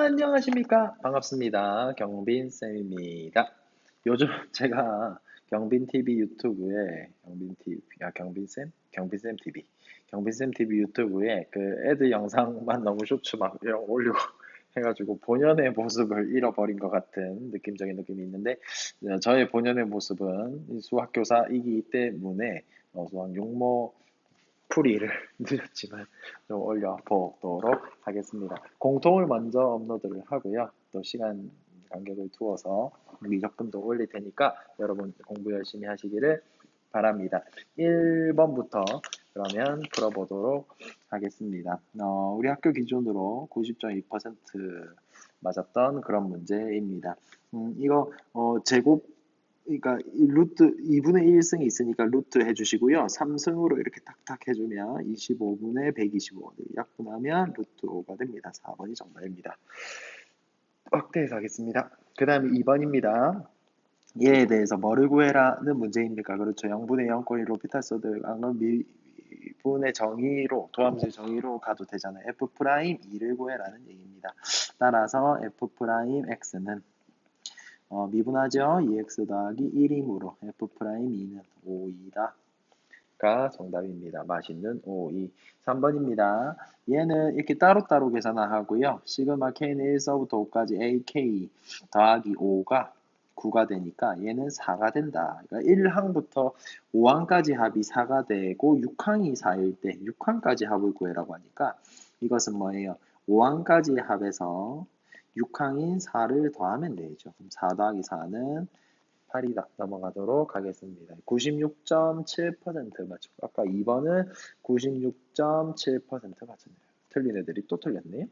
안녕하십니까? 반갑습니다. 경빈쌤입니다. 요즘 제가 경빈TV 유튜브에, 경빈쌤? 경빈쌤 TV. 경빈쌤 TV 유튜브에 그 애드 영상만 너무 쇼츠 막 이런 거 올리고 해가지고 본연의 모습을 잃어버린 것 같은 느낌적인 느낌이 있는데, 저의 본연의 모습은 이 수학교사이기 때문에 수학 용모 풀이를 늦었지만 좀 올려보도록 하겠습니다. 공통을 먼저 업로드를 하고요. 또 시간 간격을 두어서 미적분도 올릴 테니까 여러분 공부 열심히 하시기를 바랍니다. 1번부터 그러면 풀어보도록 하겠습니다. 우리 학교 기준으로 90.2% 맞았던 그런 문제입니다. 이거 제곱 그러니까 이 루트 2분의 1승이 있으니까 루트 해주시고요. 3승으로 이렇게 탁탁 해주면 25분의 125 약분하면 루트 5가 됩니다. 4번이 정답입니다. 확대해서 하겠습니다. 그 다음에 2번입니다. 얘에 대해서 뭐를 구해라는 문제입니까? 그렇죠. 0분의 0권이 로피탈소드 안건 미분의 정의로 도함수의 정의로 가도 되잖아요. F'2를 구해라는 얘기입니다. 따라서 F'X는 미분하죠. 2x 더하기 1이므로 F'2는 5이다. 가 정답입니다. 맛있는 5, 2. 3번입니다. 얘는 이렇게 따로따로 계산하고요. 시그마 k는 1서부터 5까지 ak 더하기 5가 9가 되니까 얘는 4가 된다. 그러니까 1항부터 5항까지 합이 4가 되고 6항이 4일 때 6항까지 합을 구해라고 하니까 이것은 뭐예요? 5항까지 합에서 6항인 4를 더하면 되죠. 그럼 4 더하기 4는 8이다. 넘어가도록 하겠습니다. 96.7% 맞죠? 아까 2번은 96.7% 맞췄네요. 틀린 애들이 또 틀렸네요.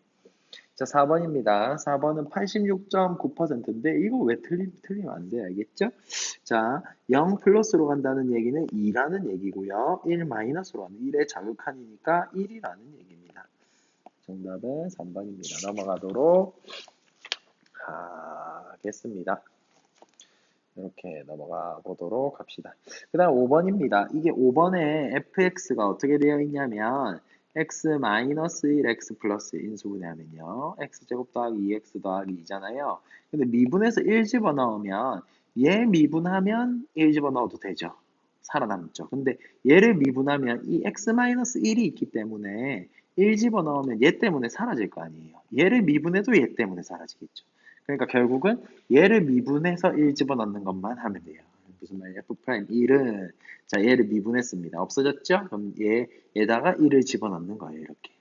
자, 4번입니다. 4번은 86.9%인데 이거 왜 틀리면 안 돼? 알겠죠? 자, 0 플러스로 간다는 얘기는 2라는 얘기고요. 1 마이너스로 가는 1의 자극한이니까 1이라는 얘기입니다. 정답은 3번입니다. 넘어가도록 하겠습니다. 이렇게 넘어가 보도록 합시다. 그 다음 5번입니다. 이게 5번에 fx가 어떻게 되어 있냐면 x-1, x 플러스 인수분해하면요. x제곱 더하기 2x 더하기 2잖아요. 근데 미분에서 1 집어넣으면 얘 미분하면 1 집어넣어도 되죠. 살아남죠. 근데 얘를 미분하면 이 x-1이 있기 때문에 1 집어넣으면 얘 때문에 사라질 거 아니에요. 얘를 미분해도 얘 때문에 사라지겠죠. 그러니까 결국은 얘를 미분해서 1 집어넣는 것만 하면 돼요. 무슨 말이야? F'1은 자 얘를 미분했습니다. 없어졌죠? 그럼 얘에다가 1을 집어넣는 거예요. 이렇게.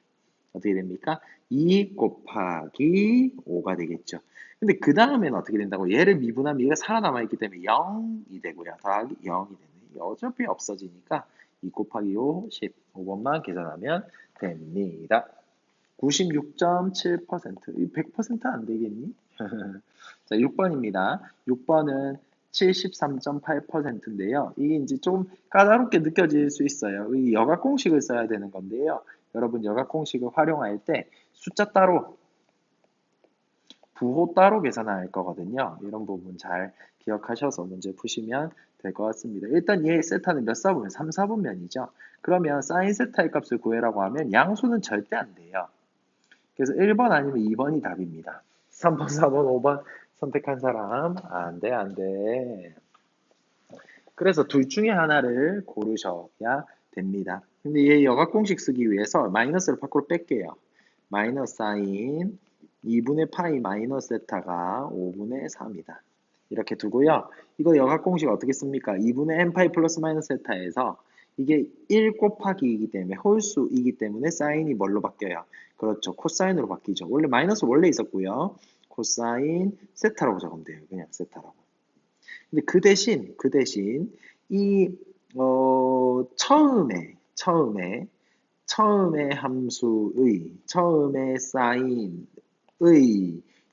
어떻게 됩니까? 2 곱하기 5가 되겠죠. 근데 그 다음에는 어떻게 된다고? 얘를 미분하면 얘가 살아남아 있기 때문에 0이 되고요. 더하기 0이 되네. 어차피 없어지니까 2 곱하기 5, 10. 5번만 계산하면 됩니다. 96.7%. 100%안 되겠니? 자, 6번입니다. 6번은 73.8%인데요. 이게 이제 좀 까다롭게 느껴질 수 있어요. 이 여각 공식을 써야 되는 건데요. 여러분 여각 공식을 활용할 때 숫자 따로, 부호 따로 계산할 거거든요. 이런 부분 잘 기억하셔서 문제 푸시면 될 것 같습니다. 일단 얘 세타는 몇 사분면? 3, 4분면이죠. 그러면 사인 세타의 값을 구해라고 하면 양수는 절대 안 돼요. 그래서 1번 아니면 2번이 답입니다. 3번, 4번, 5번 선택한 사람 안 돼, 안 돼. 그래서 둘 중에 하나를 고르셔야 됩니다. 근데 얘 여각 공식 쓰기 위해서 마이너스를 밖으로 뺄게요. 마이너스 사인 2분의 파이 마이너스 세타가 5분의 3이다. 이렇게 두고요. 이거 여각 공식 어떻게 씁니까? 2분의 n 파이 플러스 마이너스 세타에서 이게 1 곱하기이기 때문에 홀수이기 때문에 사인이 뭘로 바뀌어요? 그렇죠. 코사인으로 바뀌죠. 원래 마이너스 원래 있었고요. 코사인 세타라고 적으면 돼요. 그냥 세타라고. 근데 그 대신 이 처음에 함수의 처음에 사인의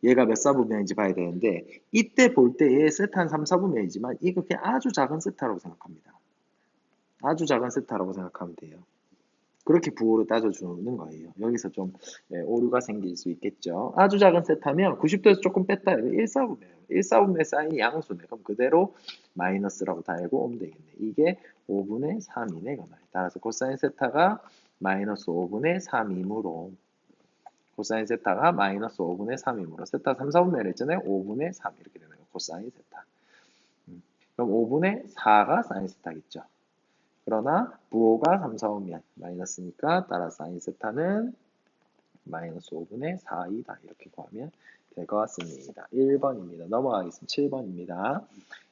얘가 몇 사분면인지 봐야 되는데 이때 볼 때 얘 세타 한 3, 4분면이지만 이거 그냥 아주 작은 세타라고 생각합니다. 아주 작은 세타라고 생각하면 돼요. 그렇게 부호로 따져주는 거예요. 여기서 좀 오류가 생길 수 있겠죠. 아주 작은 세타면 90도에서 조금 뺐다 해도 1사분면. 1사분면 사인이 양수네. 그럼 그대로 마이너스라고 달고 오면 되겠네. 이게 5분의 3이네. 따라서 코사인 세타가 마이너스 5분의 3이므로 코사인 세타가 마이너스 5분의 3이므로 세타 3, 4분의 1 했잖아요. 5분의 3 이렇게 되는 거예요. 코사인 세타. 그럼 5분의 4가 사인 세타겠죠. 그러나 부호가 3, 4, 5면 마이너스니까 따라 사인 세타는 마이너스 5분의 4이다. 이렇게 구하면 될 것 같습니다. 1번입니다. 넘어가겠습니다. 7번입니다.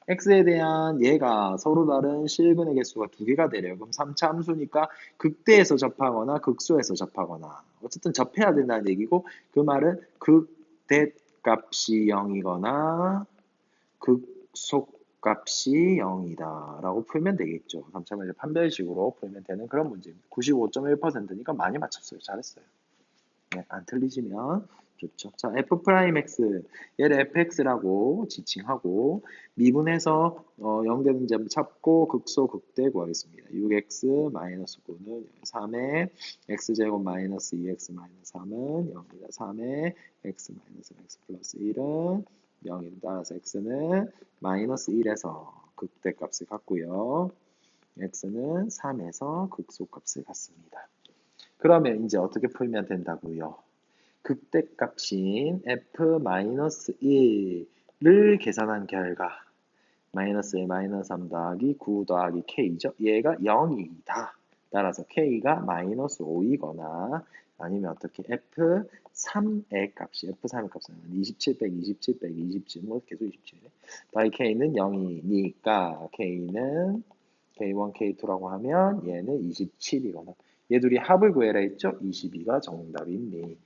x에 대한 얘가 서로 다른 실근의 개수가 두 개가 되래요. 그럼 3차 함수니까 극대에서 접하거나 극소에서 접하거나 어쨌든 접해야 된다는 얘기고 그 말은 극대 값이 0이거나 극소 값이 0이다 라고 풀면 되겠죠. 3차 판별식으로 풀면 되는 그런 문제입니다. 95.1%니까 많이 맞췄어요. 잘했어요. 네, 안 틀리시면 좋죠. 자, f'x, 얘를 fx라고 지칭하고 미분해서 0되는 점 찾고 극소 극대 구하겠습니다. 6x 마이너스 9는 3에 x제곱 마이너스 2x 마이너스 3은 0이다. 3에 x 마이너스 x 플러스 1은 0이다. 따라서 x는 마이너스 1에서 극대 값을 갖고요. x는 3에서 극소 값을 갖습니다. 그러면 이제 어떻게 풀면 된다고요? 극대값인 f-1을 계산한 결과 마이너스 1, 마이너스 3 더하기 9 더하기 k죠. 얘가 0이다. 따라서 k가 마이너스 5이거나 아니면 어떻게 f3의 값이 f3의 값은 27 빼기 27 빼기 27, 뭐 계속 27 더하기 k는 0이니까 k는 k1, k2라고 하면 얘는 27이거나 얘 둘이 합을 구해라 했죠? 22가 정답입니다.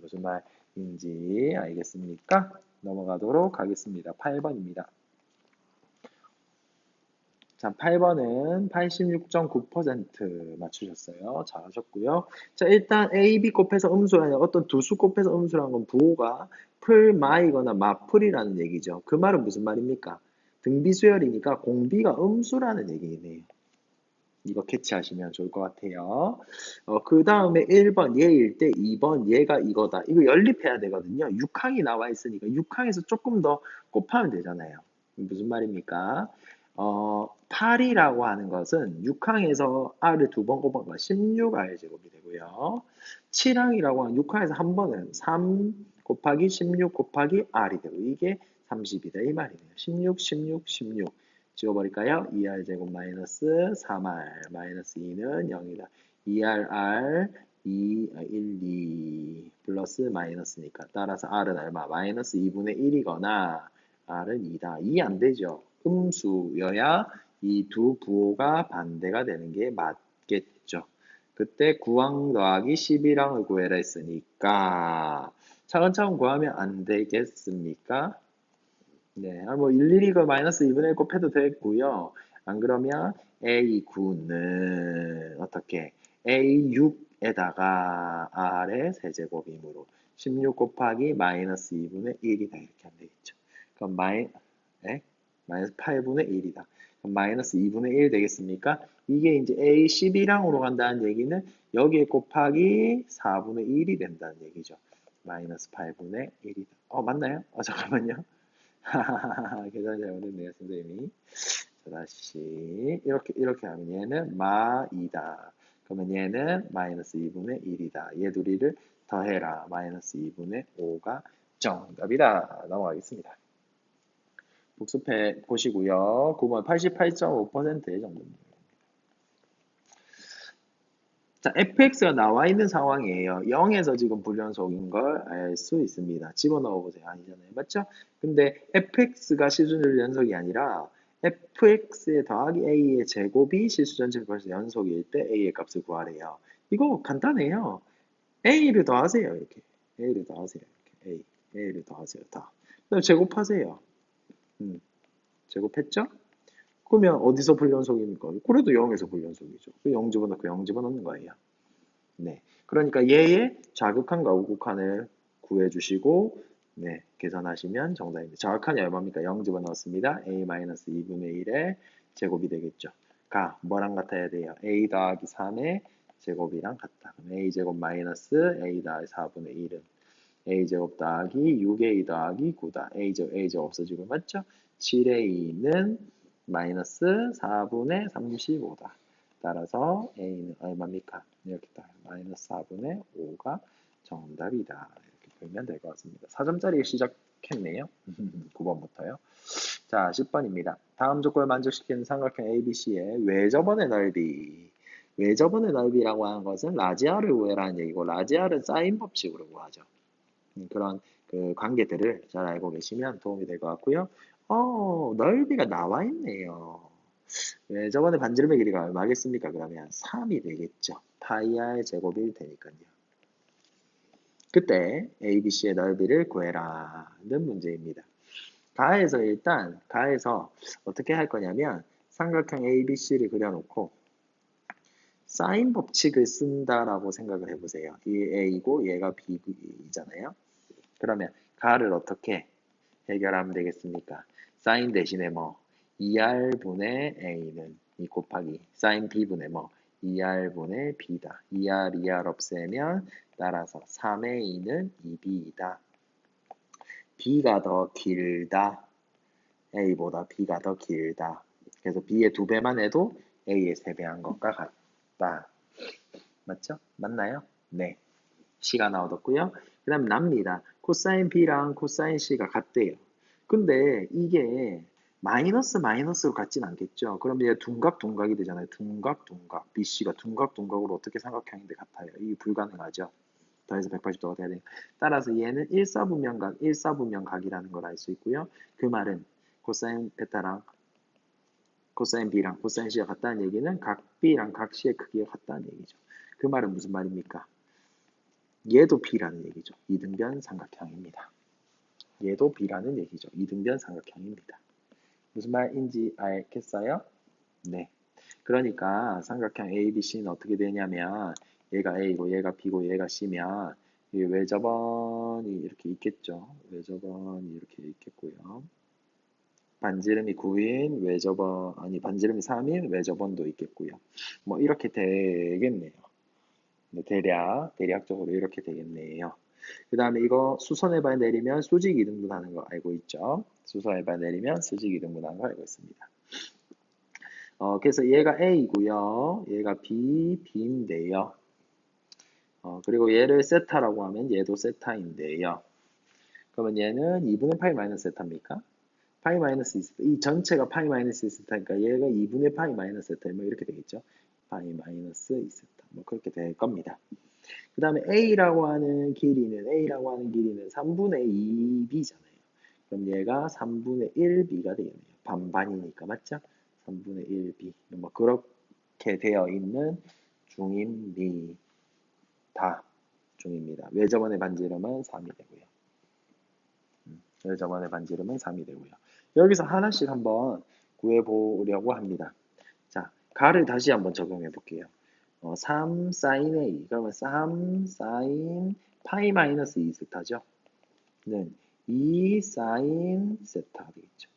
무슨 말인지 알겠습니까? 넘어가도록 하겠습니다. 8번입니다. 자, 8번은 86.9% 맞추셨어요. 잘하셨고요. 자, 일단 A, B 곱해서 음수라는 어떤 두 수 곱해서 음수라는 건 부호가 풀마이거나 마풀이라는 얘기죠. 그 말은 무슨 말입니까? 등비수열이니까 공비가 음수라는 얘기네요. 이거 캐치하시면 좋을 것 같아요. 그 다음에 1번 얘일 때 2번 얘가 이거다. 이거 연립해야 되거든요. 6항이 나와 있으니까 6항에서 조금 더 곱하면 되잖아요. 무슨 말입니까? 8이라고 하는 것은 6항에서 r을 두 번 곱하면 16r 제곱이 되고요. 7항이라고 하는 6항에서 한 번은 3 곱하기 16 곱하기 r이 되고 이게 30이다 이 말이네요. 16, 16, 16 지워버릴까요? 2r 제곱 마이너스 3r 마이너스 2는 0이다. 2r 1, 2 플러스 마이너스니까 따라서 r은 얼마? 마이너스 2분의 1이거나 r은 2다. 2 안 되죠. 음수여야 이 두 부호가 반대가 되는 게 맞겠죠. 그때 9항 더하기 11항을 구해라 했으니까 차근차근 구하면 안 되겠습니까? 네, 뭐 일일이 그 마이너스 2분의 1 곱해도 되고요. 안 그러면 A9는 어떻게? A6에다가 R의 세제곱이므로 16 곱하기 마이너스 2분의 1이다 이렇게 하면 되겠죠. 그럼 마이너스 8분의 1이다. 그럼 마이너스 2분의 1 되겠습니까? 이게 이제 A11항으로 간다는 얘기는 여기에 곱하기 4분의 1이 된다는 얘기죠. 마이너스 8분의 1이다. 맞나요? 잠깐만요. 계산 잘못했네요, 선생님이. 자, 다시 이렇게 하면 얘는 마이다. 그러면 얘는 마이너스 2분의 1이다. 얘 둘이를 더해라. 마이너스 2분의 5가 정답이다. 넘어가겠습니다. 복습해 보시고요. 9번 88.5%의 정도입니다. 자, fx가 나와 있는 상황이에요. 0에서 지금 불연속인 걸 알 수 있습니다. 집어넣어 보세요. 아니잖아요. 맞죠? 근데 fx가 실수전 연속이 아니라 fx에 더하기 a의 제곱이 실수전체 벌써 연속일 때 a의 값을 구하래요. 이거 간단해요. a를 더하세요. 이렇게. a를 더하세요. 이렇게. a를 더하세요. 다. 그다음 제곱하세요. 제곱했죠? 그러면 어디서 불연속입니까? 그래도 0에서 불연속이죠. 0 집어넣고 0 집어넣는 거예요. 네. 그러니까 얘의 자극한과 우극한을 구해주시고, 네. 계산하시면 정답입니다. 자극한이 얼마입니까? 0 집어넣었습니다. a-2분의 1의 제곱이 되겠죠. 뭐랑 같아야 돼요? a 더하기 3의 제곱이랑 같다. 그럼 a제곱 마이너스 a 더하기 4분의 1은 a제곱 더하기 6a 더하기 9다. a제곱 없어지고 맞죠? 7a는 마이너스 4분의 35다. 따라서 a는 얼마입니까? 이렇게 딱 마이너스 4분의 5가 정답이다. 이렇게 보면 될 것 같습니다. 4점짜리 시작했네요. 9번부터요. 자, 10번입니다. 다음 조건을 만족시키는 삼각형 ABC의 외접원의 넓이. 외접원의 넓이라고 하는 것은 라지아를 구해라는 얘기고, 라지아는 사인 법칙으로 구하죠. 그런 그 관계들을 잘 알고 계시면 도움이 될 것 같고요. 넓이가 나와 있네요. 외접원의 반지름의 길이가 얼마겠습니까? 그러면 3이 되겠죠. 파이 r 제곱일 테니까요. 그때 ABC의 넓이를 구해라는 문제입니다. 가에서 어떻게 할 거냐면 삼각형 ABC를 그려놓고 사인 법칙을 쓴다라고 생각을 해보세요. 이 A고 얘가 B잖아요. 그러면 가를 어떻게 해결하면 되겠습니까? 사인 대신에 뭐 2R분의 A는 이 곱하기 사인 B분의 뭐 2R분의 B다. 2R 없애면 따라서 3A는 2B이다. B가 더 길다. A보다 B가 더 길다. 그래서 B의 2배만 해도 A의 3배 한 것과 같다. 맞죠? 맞나요? 네. C가 나오었고요. 그 다음 납니다. 코사인 B랑 코사인 C가 같대요. 근데 이게 마이너스로 같진 않겠죠. 그럼 얘 둔각이 되잖아요. 둔각. BC가 둔각으로 어떻게 삼각형인데 같아요. 이게 불가능하죠. 더해서 180도가 돼야 돼요. 따라서 얘는 일사분면각이라는 걸 알 수 있고요. 그 말은 코사인 베타랑 코사인 B랑 코사인 C가 같다는 얘기는 각 B랑 각 C의 크기가 같다는 얘기죠. 그 말은 무슨 말입니까? 얘도 B라는 얘기죠. 이등변 삼각형입니다. 얘도 B라는 얘기죠. 이등변 삼각형입니다. 무슨 말인지 알겠어요? 네. 그러니까 삼각형 ABC는 어떻게 되냐면 얘가 A고 얘가 B고 얘가 C면 이 외접원이 이렇게 있겠죠. 외접원이 이렇게 있겠고요. 반지름이 9인 반지름이 3인 외접원도 있겠고요. 뭐 이렇게 되겠네요. 대략적으로 이렇게 되겠네요. 그 다음에 이거 수선해봐 내리면 수직 이등분하는 거 알고 있죠? 수선해봐 내리면 수직 이등분하는 거 알고 있습니다. 그래서 얘가 A고요. 얘가 B인데요. 그리고 얘를 세타라고 하면 얘도 세타인데요. 그러면 얘는 2분의 파이 마이너스 세타입니까? 파이 마이너스 2세타. 이 전체가 파이 마이너스 2세타니까 얘가 2분의 파이 마이너스 세타. 뭐 이렇게 되겠죠. 파이 마이너스 2세타. 뭐 그렇게 될 겁니다. 그 다음에 A라고 하는 길이는 3분의 2B잖아요. 그럼 얘가 3분의 1B가 되겠네요. 반반이니까 맞죠? 3분의 1B. 뭐 그렇게 되어 있는 중입니다. 중입니다. 외접원의 반지름은 3이 되고요. 외접원의 반지름은 3이 되고요. 여기서 하나씩 한번 구해보려고 합니다. 자, 가를 다시 한번 적용해 볼게요. 3 sin A 그러면 3 sin 파이 마이너스 2세타죠. 는 2 sin 세타 되겠죠.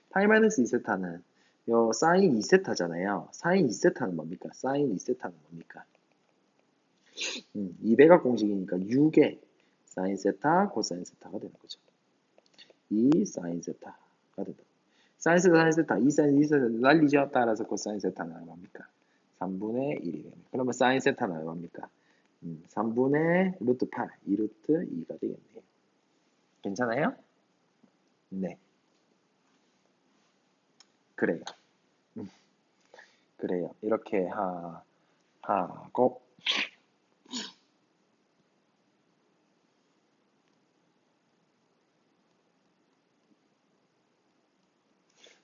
파이 마이너스 2세타는 요 sin 2세타잖아요. sin 2세타는 뭡니까? sin 2세타는 뭡니까? 2배각 공식이니까 6의 sin 세타 코사인 세타가 되는 거죠. 2 sin 세타가 된다. sin 세타, 2 sin 2세타 날리죠. 따라서 코사인 세타는 얼마입니까? 3분의 1이 됩니다. 그러면 사인 세타는 얼마입니까? 3분의 루트 8, 2루트 2가 되겠네요. 괜찮아요? 네. 그래요. 그래요. 이렇게 하고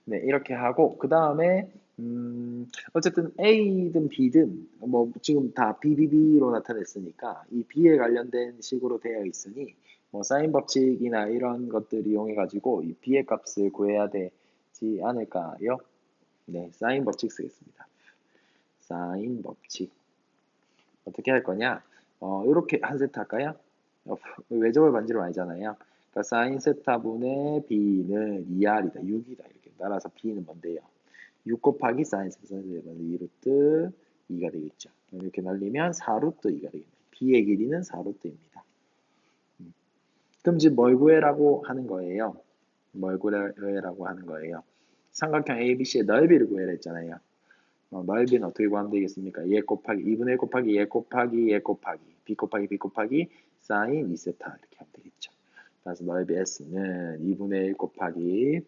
네, 이렇게 하고 그 다음에 어쨌든 A든 B든 뭐 지금 다 BBB로 나타냈으니까 이 B에 관련된 식으로 되어 있으니 뭐 사인 법칙이나 이런 것들 이용해 가지고 이 B의 값을 구해야 되지 않을까요? 네, 사인 법칙 쓰겠습니다. 사인 법칙 어떻게 할 거냐? 이렇게 한 세트 할까요? 외접을 반지름 아니잖아요. 그러니까 사인 세타분의 B는 2R이다, 6이다 이렇게 따라서 B는 뭔데요? 6 곱하기 사인 세타 2루트 2가 되겠죠. 이렇게 날리면 4루트 2가 되겠네요. B의 길이는 4루트입니다. 그럼 지금 뭘 구해라고 하는 거예요? 뭘 구해라고 하는 거예요? 삼각형 ABC의 넓이를 구해라 했잖아요. 넓이는 어떻게 구하면 되겠습니까? 얘 곱하기 2분의 1 곱하기 얘 곱하기 얘 곱하기 B 곱하기 B 곱하기 사인 2세타 이렇게 하면 되겠죠. 그래서 넓이 S는 2분의 1 곱하기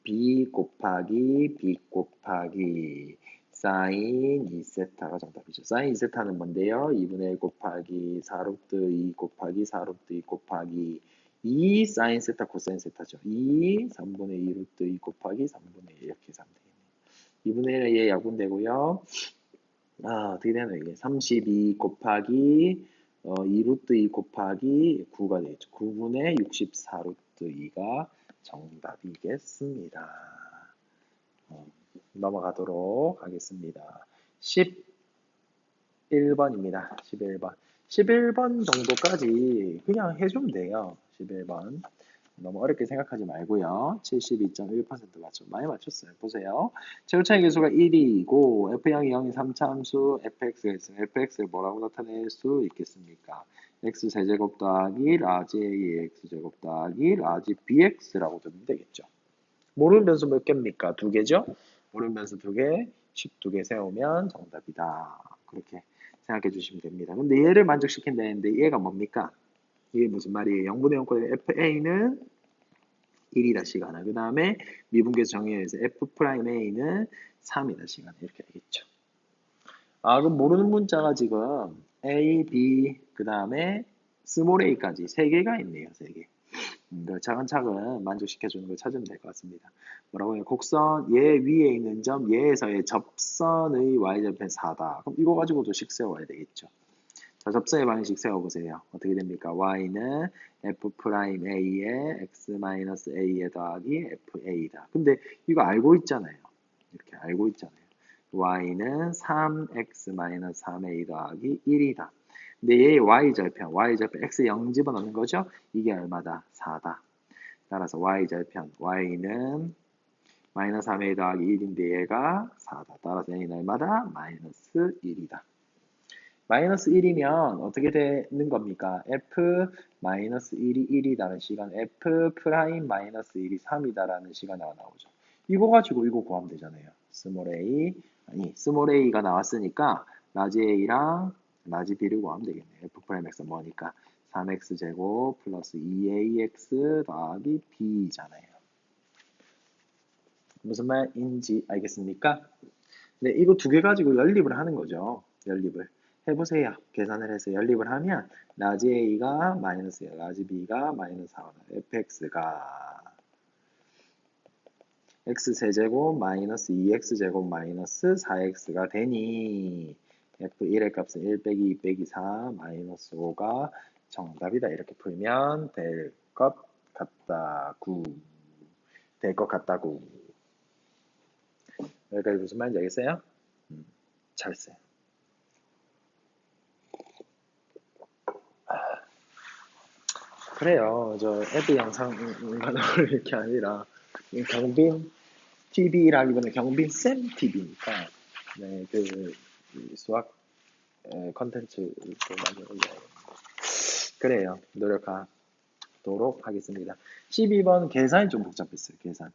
B 곱하기 B 곱하기 사인 2세타가 정답이죠. 사인 2세타는 뭔데요? 2분의 1 곱하기 4루트 2 곱하기 4루트 2 곱하기 2 사인 세타 코사인 세타죠. 2 3분의 2 루트 2 곱하기 3분의 1 이렇게 해서 하면 되겠네요. 2분의 1은 얘 약분되고요. 어떻게 되나 이게 32 곱하기 2 루트 2 곱하기 9가 되겠죠. 9분의 64 루트 2가 정답이겠습니다. 넘어가도록 하겠습니다. 11번입니다. 11번. 11번 정도까지 그냥 해주면 돼요. 11번. 너무 어렵게 생각하지 말고요. 72.1% 맞죠? 많이 맞췄어요. 보세요. 최고차의 계수가 1이고 F형이 0인 3차함수 fx에서 fx를 뭐라고 나타낼 수 있겠습니까? x세제곱 더하기 라지 a x제곱 더하기 라지 bx라고 두면 되겠죠. 모르는 변수 몇 개입니까? 두 개죠? 모르는 변수 두 개, 12개 세우면 정답이다. 그렇게 생각해 주시면 됩니다. 근데 얘를 만족시킨다는데 얘가 뭡니까? 이게 무슨 말이에요? 0분의 0꼴의 FA는 1이다 시간을. 그 다음에 미분계수 정의에서 F'A는 3이다 시간을. 이렇게 되겠죠. 그럼 모르는 문자가 지금 A, B, 그 다음에 스몰 a까지 3개가 있네요. 3개. 차근차근 만족시켜주는 걸 찾으면 될 것 같습니다. 뭐라고 해요? 곡선 얘 위에 있는 점 얘에서의 접선의 y절편 4다. 그럼 이거 가지고도 식 세워야 되겠죠. 자, 접선의 방식 세워보세요. 어떻게 됩니까? y는 f'a에 x-a에 더하기 fa다. 근데 이거 알고 있잖아요. 이렇게 알고 있잖아요. y는 3x-3a 더하기 1이다. 근데 얘의 y절편 x 0 집어넣는 거죠? 이게 얼마다? 4다. 따라서 y절편, y는 마이너스 3a 더하기 1인데 얘가 4다. 따라서 얘는 얼마다? 마이너스 1이다. 마이너스 1이면 어떻게 되는 겁니까? f-1이 1이다는 시간, f'-1이 3이다라는 시간이 나오죠. 이거 가지고 이거 구하면 되잖아요. 스몰 a가 나왔으니까 라지 a랑 라지 b를 구하면 되겠네요. f'x은 뭐니까 3x제곱 플러스 2ax 더하기 b잖아요. 무슨 말인지 알겠습니까? 네, 이거 두 개 가지고 연립을 하는 거죠. 연립을. 해보세요. 계산을 해서 연립을 하면 라지 a가 마이너스 1, 라지 b가 마이너스 4, fx가 x세제곱 마이너스 2x제곱 마이너스 4x가 되니 f1의 값은 1 빼기 2 빼기 4 마이너스 5가 정답이다. 이렇게 풀면 될 것 같다구. 될 것 같다구. 여기까지 무슨 말인지 알겠어요? 잘했어요. 그래요. 저 애드 영상만으로 이렇게 아니라 경빈 TV라기보다는 경빈 쌤 TV니까 네, 그 수학 컨텐츠도 많이 올려요. 그래요. 노력하도록 하겠습니다. 12번 계산이 좀 복잡했어요. 계산.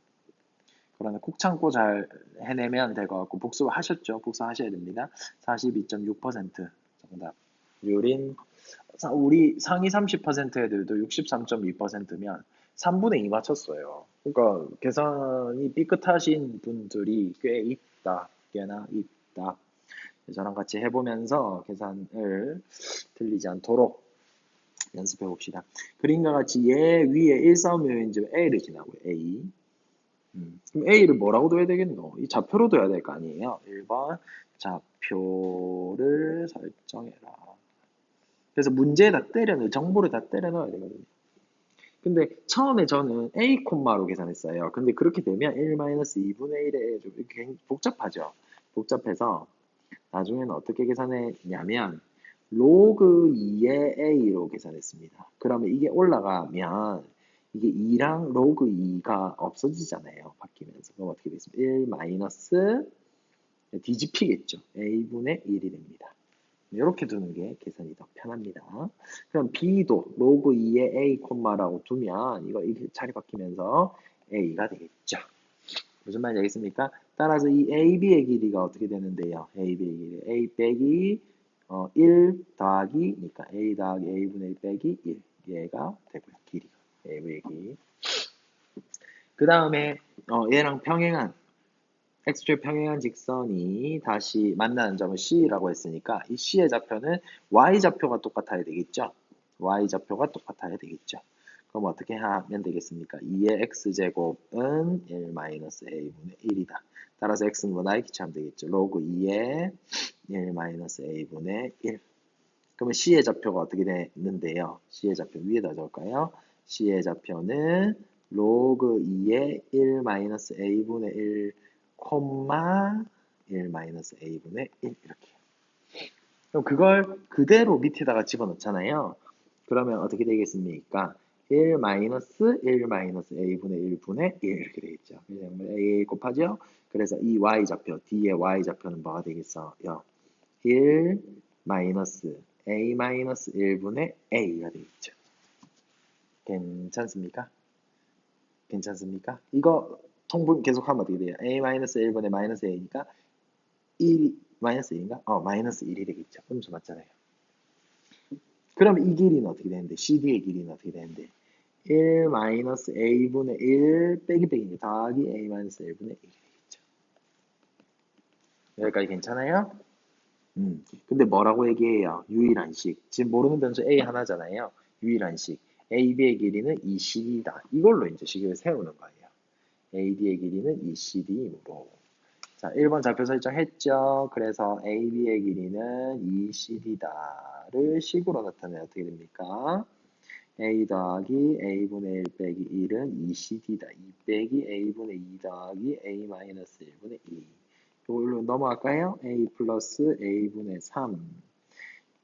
그러나 콕 참고 잘 해내면 될 것 같고 복수하셨죠? 복수하셔야 됩니다. 42.6% 정답. 유린 우리 상위 30% 애들도 63.2%면 3분의 2 맞췄어요. 그러니까 계산이 삐끗하신 분들이 꽤 있다. 꽤나 있다. 저랑 같이 해보면서 계산을 틀리지 않도록 연습해 봅시다. 그림과 같이 얘 위에 1사분면이제 A를 지나고요. A. 그럼 A를 뭐라고 둬야 되겠노? 이 좌표로 둬야 될 거 아니에요? 1번 좌표를 설정해라. 그래서 문제에다 정보를 다 때려 넣어야 되거든요. 근데 처음에 저는 A 콤마로 계산했어요. 근데 그렇게 되면 1-2분의 1에 좀 이렇게 복잡하죠. 복잡해서 나중에는 어떻게 계산했냐면 로그 2의 A로 계산했습니다. 그러면 이게 올라가면 이게 2랑 로그 2가 없어지잖아요. 바뀌면서. 그럼 어떻게 되겠습니까? 1 마이너스 뒤집히겠죠. A분의 1이 됩니다. 이렇게 두는 게 계산이 더 편합니다. 그럼 B도 로그 2의 A 콤마라고 두면 이게 자리 바뀌면서 A가 되겠죠. 무슨 말인지 알겠습니까? 따라서 이 AB의 길이가 어떻게 되는데요? AB의 길이 A 빼기 1 더하기니까 a 더하기 a분의 1 빼기 1 얘가 되고요. 길이가 a의 길이. 그 다음에 얘랑 평행한 x축 평행한 직선이 다시 만나는 점을 C라고 했으니까 이 C의 좌표는 Y좌표가 똑같아야 되겠죠? Y좌표가 똑같아야 되겠죠? 그럼 어떻게 하면 되겠습니까? 2의 x제곱은 1-a분의 1이다. 따라서 x는 뭐다? 이렇게 하면 되겠죠. 로그 2의 1-a분의 1. 그러면 C의 좌표가 어떻게 되는데요? C의 좌표 위에다 적을까요? C의 좌표는 로그 2의 1-a분의 1 콤마 1-a분의 1 이렇게. 그럼 그걸 그대로 밑에다가 집어넣잖아요. 그러면 어떻게 되겠습니까? 1-1-a분의 1분의 1 이렇게 되겠죠. 그래서 a 곱하죠. 그래서 이 y좌표, D의 y좌표는 뭐가 되겠어요? 1 a-1분의 a가 되겠죠. 괜찮습니까? 괜찮습니까? 이거 통분 계속하면 어떻게 돼요? a-1분의 마이너스 a니까 1, 마이너스 1인가? 마이너스 1이 되겠죠. 음수 맞잖아요. 그럼 이 길이는 어떻게 되는데? CD의 길이는 어떻게 되는데? 1-a분의 1 빼기 빼기 더하기 a-1분의 1이 되겠죠. 여기까지 괜찮아요? 근데 뭐라고 얘기해요? 유일한식. 지금 모르는 변수 a 하나잖아요. 유일한식. AB의 길이는 ECD다. 이걸로 이제 식을 세우는 거예요. AD의 길이는 ECD이므로. 자, 1번 좌표 설정했죠. 그래서 AB의 길이는 ECD다를 식으로 나타내면 어떻게 됩니까? A 더하기 A분의 1 빼기 1은 ECD다. 2 빼기 A분의 2 더하기 A-1분의 2. 이걸로 넘어갈까요? A 플러스 A분의 3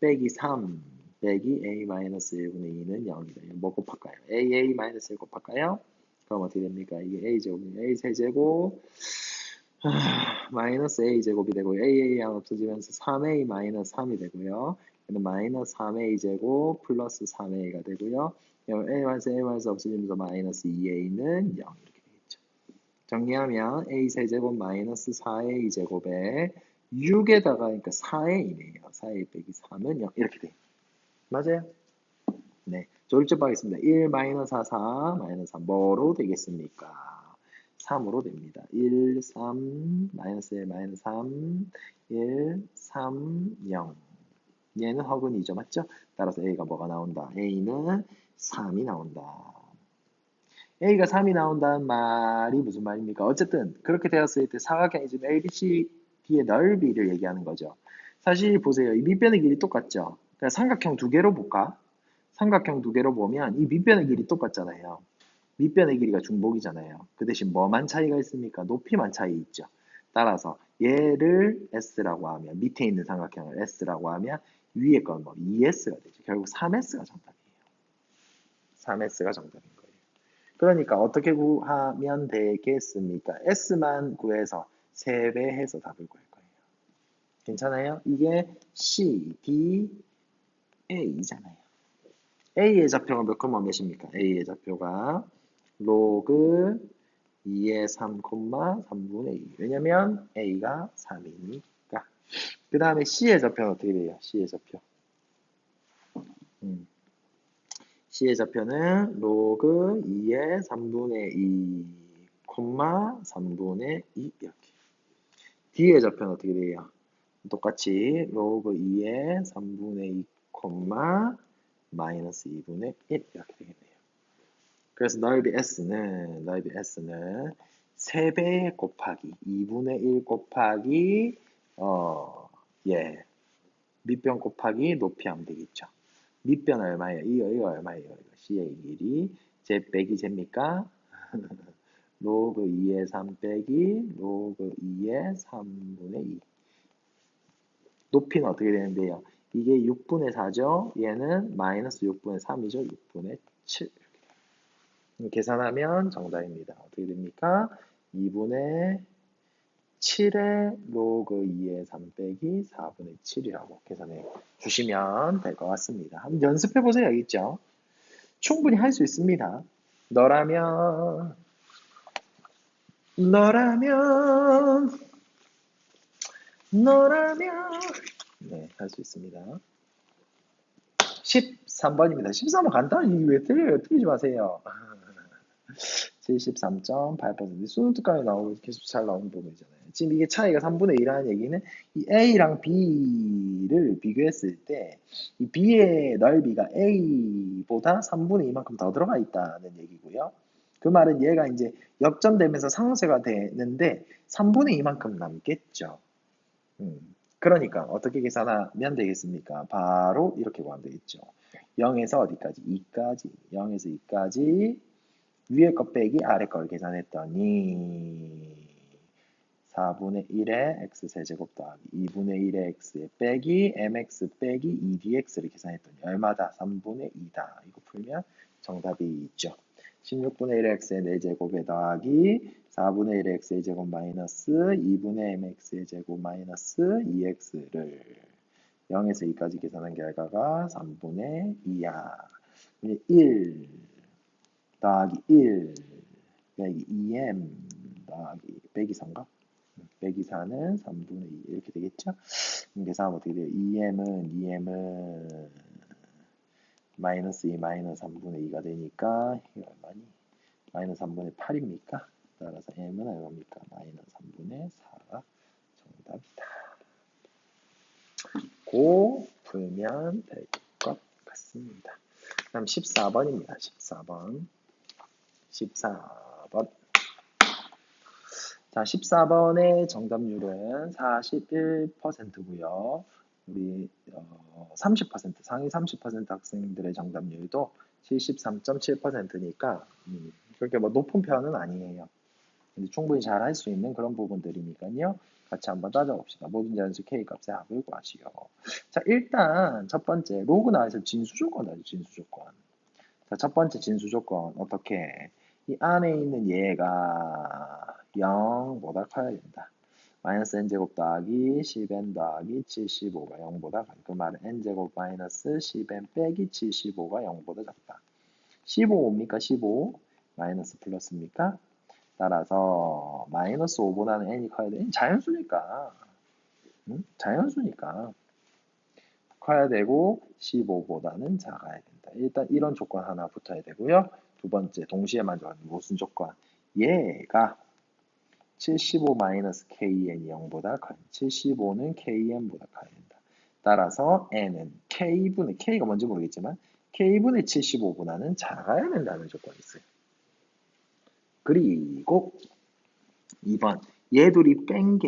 빼기 3 빼기 A-1분의 2는 0이다. 뭐 곱할까요? AA-1 곱할까요? 그럼 어떻게 됩니까? 이게 A제곱이면 A 세제곱 마이너스 A제곱이 되고요. AA양 없어지면서 3A 마이너스 3이 되고요. 마이너스 3A제곱 플러스 3A가 되고요. A-A 없어지면서 마이너스 2A는 0 이렇게 되겠죠. 정리하면 A 세제곱 마이너스 4A제곱에 6에다가 그러니까 4A네요. 4A 빼기 3은 0 이렇게 돼요. 맞아요? 네. 조립집 하겠습니다. 1 마이너스 4, 4 마이너스 3 뭐로 되겠습니까? 3으로 됩니다. 1, 3, 마이너스 1, 마이너스 3, 1, 3, 0. 얘는 허근이죠. 맞죠? 따라서 A가 뭐가 나온다? A는 3이 나온다. A가 3이 나온다는 말이 무슨 말입니까? 어쨌든 그렇게 되었을 때 사각형이 지금 ABCD의 넓이를 얘기하는 거죠. 사실 보세요. 이 밑변의 길이 똑같죠? 그러니까 삼각형 두 개로 볼까? 삼각형 두 개로 보면 이 밑변의 길이 똑같잖아요. 밑변의 길이가 중복이잖아요. 그 대신 뭐만 차이가 있습니까? 높이만 차이 있죠. 따라서 얘를 S라고 하면 밑에 있는 삼각형을 S라고 하면 위에 건 뭐 2S가 되죠. 결국 3S가 정답이에요. 3S가 정답인 거예요. 그러니까 어떻게 구하면 되겠습니까? S만 구해서 3배 해서 답을 구할 거예요. 괜찮아요? 이게 C, D, A잖아요. A의 좌표가 몇 콤마 몇입니까? A의 좌표가 로그 2의 3, 3분의 2. 왜냐면 A가 3이니까. 그 다음에 C의 좌표는 어떻게 돼요? C의 좌표. C의 좌표는 로그 2의 3분의 2, 3분의 2 이렇게. D의 좌표는 어떻게 돼요? 똑같이 로그 2의 3분의 2, 마이너스 2분의 1 이렇게 되겠네요. 그래서 넓이 S는 3배 곱하기 2분의 1 곱하기 밑변 곱하기 높이 하면 되겠죠. 밑변 얼마예요? 이거 얼마예요? 이거 C의 길이 제 빼기 제입니까? 로그 2의 3 빼기 로그 2의 3분의 2. 높이는 어떻게 되는데요? 이게 6분의 4죠? 얘는 마이너스 6분의 3이죠? 6분의 7. 계산하면 정답입니다. 어떻게 됩니까? 2분의 7의 로그 2의 3 빼기 4분의 7이라고 계산해 주시면 될 것 같습니다. 한번 연습해 보세요. 알겠죠? 충분히 할 수 있습니다. 너라면 너라면 네, 할 수 있습니다. 13번입니다. 13번 간단히 왜 틀려요? 틀리지 마세요. 73.8% 수능특강에 나오고 계속 잘 나오는 부분이잖아요. 지금 이게 차이가 3분의 1이라는 얘기는 이 A랑 B를 비교했을 때 이 B의 넓이가 A보다 3분의 2만큼 더 들어가 있다는 얘기고요. 그 말은 얘가 이제 역전되면서 상쇄가 되는데 3분의 2만큼 남겠죠. 그러니까 어떻게 계산하면 되겠습니까? 바로 이렇게 구하면 되겠죠. 0에서 어디까지? 2까지. 0에서 2까지 위에 거 빼기 아래 걸 계산했더니 4분의 1의 x세제곱 더하기 2분의 1의 x 빼기 mx 빼기 2dx를 계산했더니 얼마다? 3분의 2다. 이거 풀면 정답이 있죠. 16분의 1의 x의 4제곱에 더하기 4분의 1의 x의 제곱 마이너스 2분의 mx의 제곱 마이너스 2x를 0에서 2까지 계산한 결과가 3분의 2야. 1 더하기 1 빼기 2m 더하기 빼기 4인가? 빼기 4는 3분의 2 이렇게 되겠죠? 계산하면 어떻게 돼요? 2m은 마이너스 2 마이너스 3분의 2가 되니까 이게 얼마니? 마이너스 3분의 8입니까? 따라서 m은 얼마입니까? 마이너스 3분의 4가 정답이다. 고 풀면 될 것 같습니다. 다음 14번입니다. 14번. 14번. 자, 14번의 정답률은 41%고요. 우리 30% 상위 30% 학생들의 정답률도 73.7%니까 그렇게 뭐 높은 편은 아니에요. 근데 충분히 잘 할 수 있는 그런 부분들이니까요. 같이 한번 따져봅시다. 모든 자연수 K값의 합을 구하시오. 자, 일단 첫 번째 로그 나와서 진수조건 나와요. 진수조건. 자, 첫 번째 진수조건 어떻게? 이 안에 있는 얘가 0보다 커야 된다. 마이너스 n제곱 더하기 10n 더하기 75가 0보다 작다. 그 말은 n제곱 마이너스 10n 빼기 75가 0보다 작다. 15입니까? 15? 마이너스 플러스입니까? 따라서 마이너스 5보다는 n이 커야 돼. 자연수니까. 자연수니까. 커야 되고 15보다는 작아야 된다. 일단 이런 조건 하나 붙어야 되고요. 두 번째 동시에 만족하는 무슨 조건? 얘가 75-KN이 0보다 커요. 75는 KN보다 커야 된다. 따라서 N은 K분의, K가 뭔지 모르겠지만 K분의 75보다는 작아야 된다는 조건이 있어요. 그리고 2번 얘둘이 뺀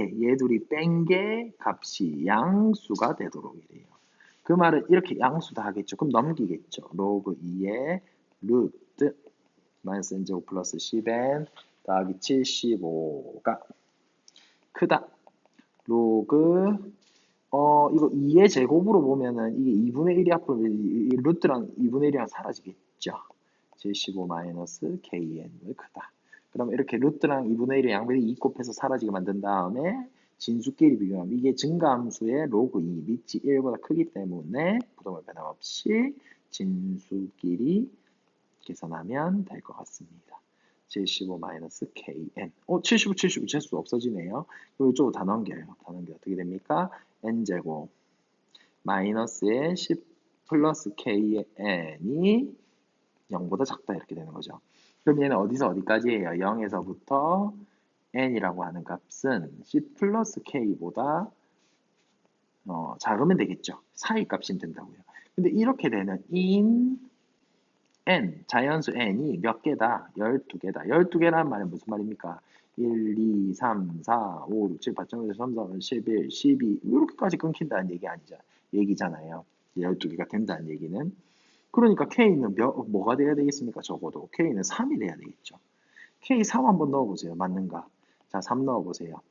게 값이 양수가 되도록 이래요. 그 말은 이렇게 양수다 하겠죠. 그럼 넘기겠죠. 로그 2의 루트 마이너스 n제곱 플러스 10n 더하기 75가 크다. 로그 이거 2의 제곱으로 보면은 이게 2분의 1이 앞으로 루트랑 2분의 1이랑 사라지겠죠. 75 마이너스 KN을 크다. 그럼 이렇게 루트랑 2분의 1의 양변이 2 곱해서 사라지게 만든 다음에 진수끼리 비교하면 이게 증가함수의 로그 2 밑이 1보다 크기 때문에 부동의 변함없이 진수끼리 계산하면 될 것 같습니다. 75-KN. 75 재수 없어지네요. 이쪽으로 다 넘겨요. 다 넘겨 어떻게 됩니까? n제곱 마이너스의 10 플러스 k의 n이 0보다 작다 이렇게 되는 거죠. 그럼 얘는 어디서 어디까지예요? 0에서부터 n이라고 하는 값은 10 플러스 k보다 작으면 되겠죠. 사이 값이면 된다고요. 근데 이렇게 되는 in n, 자연수 n이 몇 개다? 12개다. 12개란 말은 무슨 말입니까? 1, 2, 3, 4, 5, 6, 7, 8, 9, 10, 3, 4, 5, 11, 12 이렇게까지 끊긴다는 얘기잖아요. 12개가 된다는 얘기는. 그러니까 K는 뭐가 돼야 되겠습니까? 적어도 K는 3이 돼야 되겠죠. K 3 한번 넣어보세요. 맞는가? 자, 3 넣어보세요.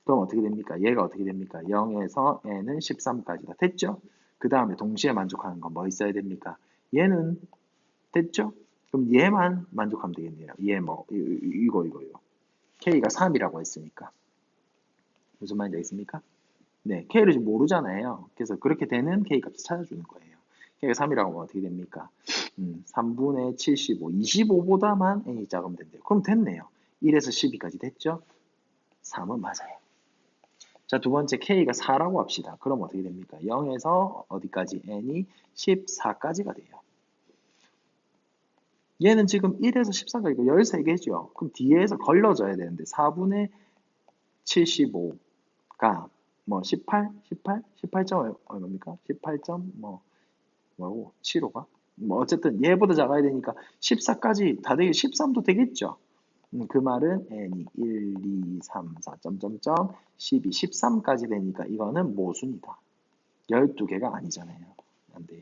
그럼 어떻게 됩니까? 얘가 어떻게 됩니까? 0에서 n은 13까지다. 됐죠? 그 다음에 동시에 만족하는 건 뭐 있어야 됩니까? 얘는 됐죠? 그럼 얘만 만족하면 되겠네요. 얘 이거. K가 3이라고 했으니까. 무슨 말인지 알겠습니까? 네, K를 지금 모르잖아요. 그래서 그렇게 되는 K 값을 찾아주는 거예요. K가 3이라고 하면 어떻게 됩니까? 3분의 75, 25보다만 n이 작으면 된대요. 그럼 됐네요. 1에서 12까지 됐죠? 3은 맞아요. 자, 두 번째 K가 4라고 합시다. 그럼 어떻게 됩니까? 0에서 어디까지? n이 14까지가 돼요. 얘는 지금 1에서 14까지 13개죠. 그럼 뒤에서 걸러져야 되는데 4분의 75가 뭐 18? 18점 얼마입니까? 18점 뭐고 75가? 뭐 어쨌든 얘보다 작아야 되니까 14까지 다 되게 13도 되겠죠. 그 말은 n이 1, 2, 3, 4, 점점점 12, 13까지 되니까 이거는 모순이다. 12개가 아니잖아요. 안 돼요.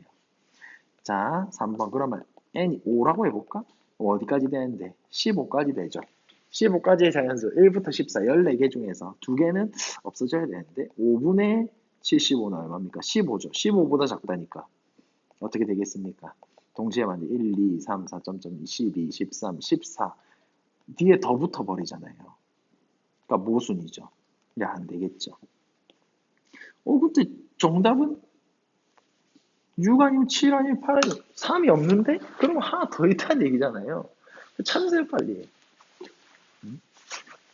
자, 3번 그러면 n이 5라고 해볼까? 어디까지 되는데? 15까지 되죠. 15까지의 자연수 1부터 14, 14개 중에서 2개는 없어져야 되는데 5분의 75는 얼마입니까? 15죠. 15보다 작다니까. 어떻게 되겠습니까? 동시에 만약 1, 2, 3, 4, 12, 13, 14 뒤에 더 붙어버리잖아요. 그러니까 모순이죠. 야, 안 되겠죠. 근데 정답은 6 아니면 7 아니면 8 아니면 3이 없는데? 그러면 하나 더 있다는 얘기잖아요. 찾으세요, 빨리.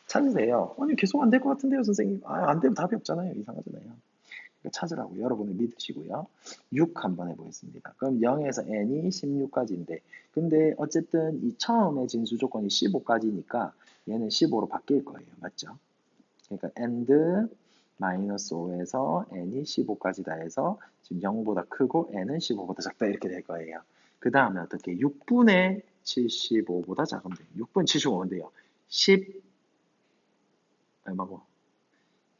찾으세요. 아니, 계속 안 될 것 같은데요, 선생님. 안 되면 답이 없잖아요. 이상하잖아요. 그러니까 찾으라고 여러분을 믿으시고요. 6 한번 해보겠습니다. 그럼 0에서 n이 16까지인데, 근데 어쨌든 이 처음에 진수 조건이 15까지니까 얘는 15로 바뀔 거예요. 맞죠? 그러니까 and 마이너스 5에서 n이 15까지다 해서 지금 0보다 크고 n은 15보다 작다 이렇게 될 거예요. 그 다음에 어떻게 6분의 75보다 작으면 돼요. 6분 75인데요. 10 얼마고?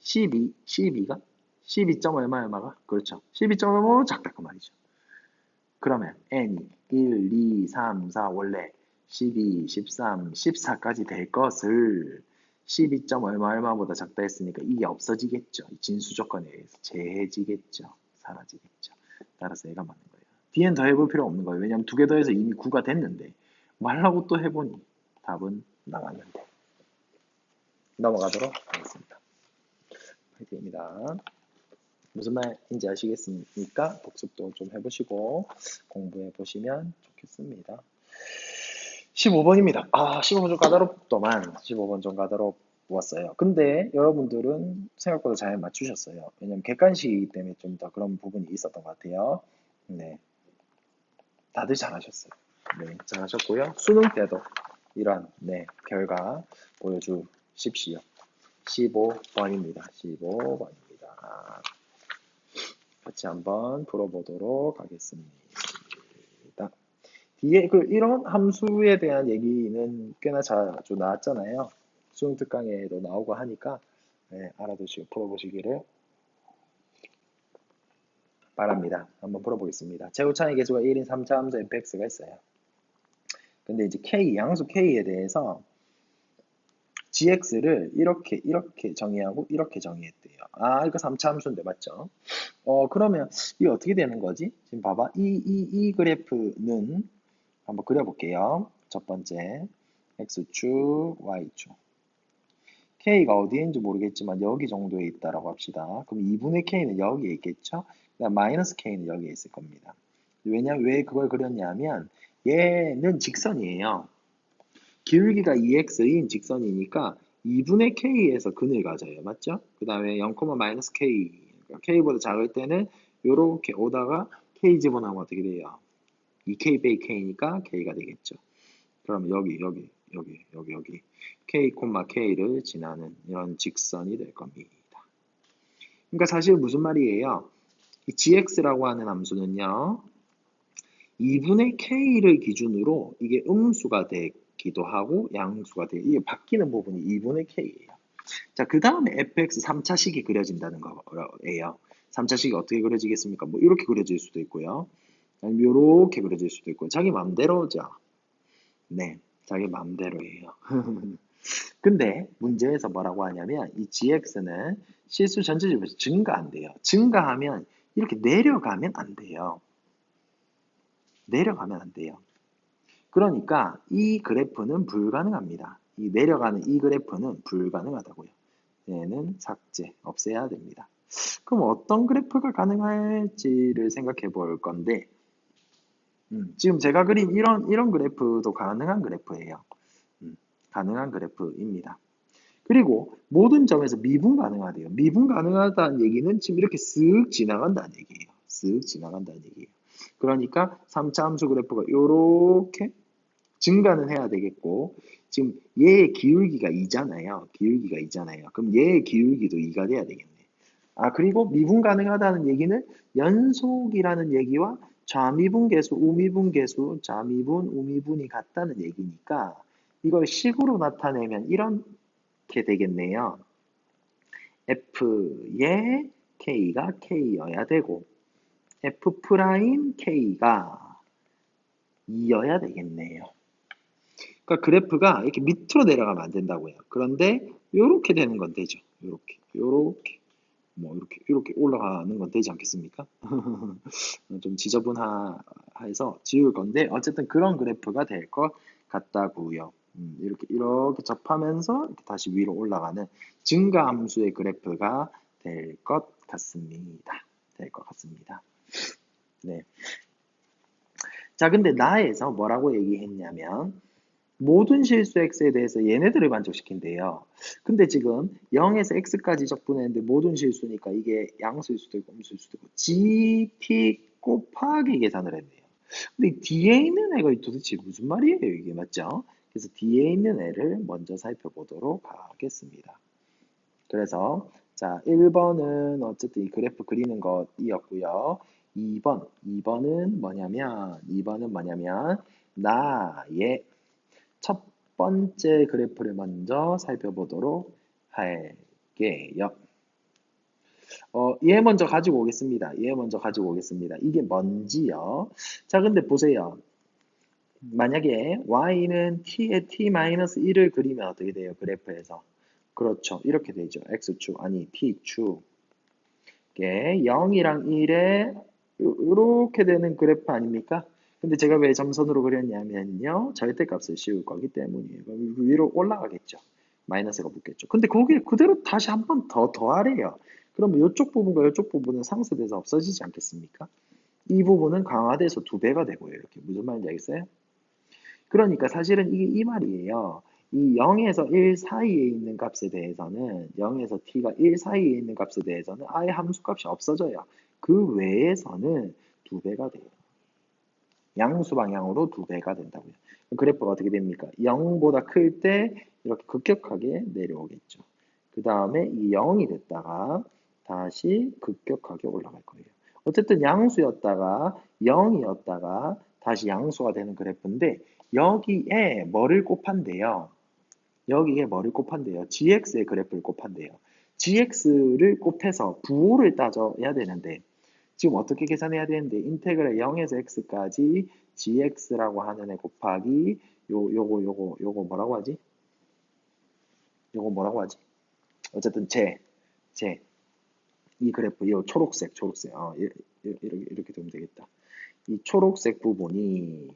12가? 12점 얼마가? 그렇죠. 12.5 작다 그 말이죠. 그러면 n이 1, 2, 3, 4 원래 12, 13, 14까지 될 것을 12점 얼마보다 작다 했으니까 이게 없어지겠죠. 진수 조건에 의해서 제해지겠죠. 사라지겠죠. 따라서 얘가 맞는 거예요. 뒤엔 더 해볼 필요 없는 거예요. 왜냐하면 2개 더해서 이미 9가 됐는데 말라고 또 해보니 답은 나갔는데. 넘어가도록 하겠습니다. 화이팅입니다. 무슨 말인지 아시겠습니까? 복습도 좀 해보시고 공부해 보시면 좋겠습니다. 15번입니다. 15번 좀 까다롭더만 15번 좀 까다롭웠어요. 근데 여러분들은 생각보다 잘 맞추셨어요. 왜냐면 객관식이기 때문에 좀 더 그런 부분이 있었던 것 같아요. 네, 다들 잘하셨어요. 네, 잘하셨고요. 수능 때도 이런 결과 보여주십시오. 15번입니다. 15번입니다. 같이 한번 풀어보도록 하겠습니다. 뒤에 이런 함수에 대한 얘기는 꽤나 자주 나왔잖아요. 수능 특강에도 나오고 하니까 알아두시고 풀어보시기를 바랍니다. 한번 풀어보겠습니다. 제곱차의 개수가 1인 3차 함수 fx가 있어요. 근데 이제 양수 k에 대해서 gx를 이렇게 정의하고 이렇게 정의했대요. 이거 3차 함수인데 맞죠? 그러면 이게 어떻게 되는 거지? 지금 봐봐. 이 그래프는 한번 그려볼게요. 첫 번째 x축, y축. k가 어디에 있는지 모르겠지만 여기 정도에 있다라고 합시다. 그럼 2분의 k는 여기에 있겠죠? 그다음 마이너스 k는 여기에 있을 겁니다. 왜 그걸 그렸냐면 얘는 직선이에요. 기울기가 2x인 직선이니까 2분의 k에서 근을 가져요. 맞죠? 그 다음에 0, 마이너스 k. k보다 작을 때는 이렇게 오다가 k 집어넣으면 어떻게 돼요? 2k 빼기 k니까 k가 되겠죠. 그럼 여기 k, k를 지나는 이런 직선이 될 겁니다. 그러니까 사실 무슨 말이에요? 이 gx라고 하는 함수는요. 2분의 k를 기준으로 이게 음수가 되기도 하고 양수가 되고 이게 바뀌는 부분이 2분의 k예요. 자, 그 다음에 fx 3차식이 그려진다는 거예요. 3차식이 어떻게 그려지겠습니까? 뭐 이렇게 그려질 수도 있고요. 아니면 이렇게 그려질 수도 있고 자기 맘대로죠. 네, 자기 맘대로예요. 근데 문제에서 뭐라고 하냐면 이 gx는 실수 전체적으로 증가한대요. 증가하면 이렇게 내려가면 안 돼요. 내려가면 안 돼요. 그러니까 이 그래프는 불가능합니다. 이 내려가는 이 그래프는 불가능하다고요. 얘는 삭제, 없애야 됩니다. 그럼 어떤 그래프가 가능할지를 생각해 볼 건데 지금 제가 그린 이런 그래프도 가능한 그래프예요. 가능한 그래프입니다. 그리고 모든 점에서 미분 가능하대요. 미분 가능하다는 얘기는 지금 이렇게 쓱 지나간다는 얘기예요. 쓱 지나간다는 얘기예요. 그러니까 3차 함수 그래프가 이렇게 증가는 해야 되겠고, 지금 얘의 기울기가 2잖아요. 기울기가 2잖아요. 그럼 얘의 기울기도 2가 돼야 되겠네. 아, 그리고 미분 가능하다는 얘기는 연속이라는 얘기와 좌미분계수, 우미분계수, 좌미분, 우미분이 같다는 얘기니까 이걸 식으로 나타내면 이렇게 되겠네요. F의 K가 K여야 되고 F 프라임 K가 2여야 되겠네요. 그러니까 그래프가 이렇게 밑으로 내려가면 안 된다고요. 그런데 이렇게 되는 건 되죠. 이렇게 뭐 이렇게 올라가는 건 되지 않겠습니까? 좀 지저분해서 지울 건데 어쨌든 그런 그래프가 될 것 같다고요. 이렇게 접하면서 이렇게 다시 위로 올라가는 증가함수의 그래프가 될 것 같습니다. 될 것 같습니다. 네. 자, 근데 나에서 뭐라고 얘기했냐면 모든 실수 x에 대해서 얘네들을 만족시킨대요. 근데 지금 0에서 x까지 적분했는데 모든 실수니까 이게 양수일 수도 있고 음수일 수도 있고 gt 곱하기 계산을 했네요. 근데 뒤에 있는 애가 도대체 무슨 말이에요, 이게 맞죠? 그래서 뒤에 있는 애를 먼저 살펴보도록 하겠습니다. 그래서 자, 1번은 어쨌든 이 그래프 그리는 것이었고요. 2번은 뭐냐면 나의 첫 번째 그래프를 먼저 살펴보도록 할게요. 얘 먼저 가지고 오겠습니다. 이게 뭔지요? 자, 근데 보세요. 만약에 y는 t에 t-1을 그리면 어떻게 돼요? 그래프에서. 그렇죠. 이렇게 되죠. x축, 아니 t축. 0이랑 1에 이렇게 되는 그래프 아닙니까? 근데 제가 왜 점선으로 그렸냐면요. 절대값을 씌울 거기 때문이에요. 위로 올라가겠죠. 마이너스가 붙겠죠. 근데 거기에 그대로 다시 한 번 더 더하래요. 그러면 이쪽 부분과 이쪽 부분은 상쇄돼서 없어지지 않겠습니까? 이 부분은 강화돼서 2배가 되고요. 이렇게 무슨 말인지 알겠어요? 그러니까 사실은 이게 이 말이에요. 이 0에서 1 사이에 있는 값에 대해서는 0에서 t가 1 사이에 있는 값에 대해서는 아예 함수값이 없어져요. 그 외에서는 2배가 돼요. 양수 방향으로 2배가 된다고요. 그래프가 어떻게 됩니까? 0보다 클 때 이렇게 급격하게 내려오겠죠. 그 다음에 이 0이 됐다가 다시 급격하게 올라갈 거예요. 어쨌든 양수였다가 0이었다가 다시 양수가 되는 그래프인데 여기에 뭐를 곱한대요? gx의 그래프를 곱한대요. gx를 곱해서 부호를 따져야 되는데 지금 어떻게 계산해야 되는데 인테그랄 0에서 x까지 gx라고 하는 애 곱하기 요거 뭐라고 하지? 어쨌든 이 그래프 이 초록색 이렇게 되면 되겠다. 이 초록색 부분이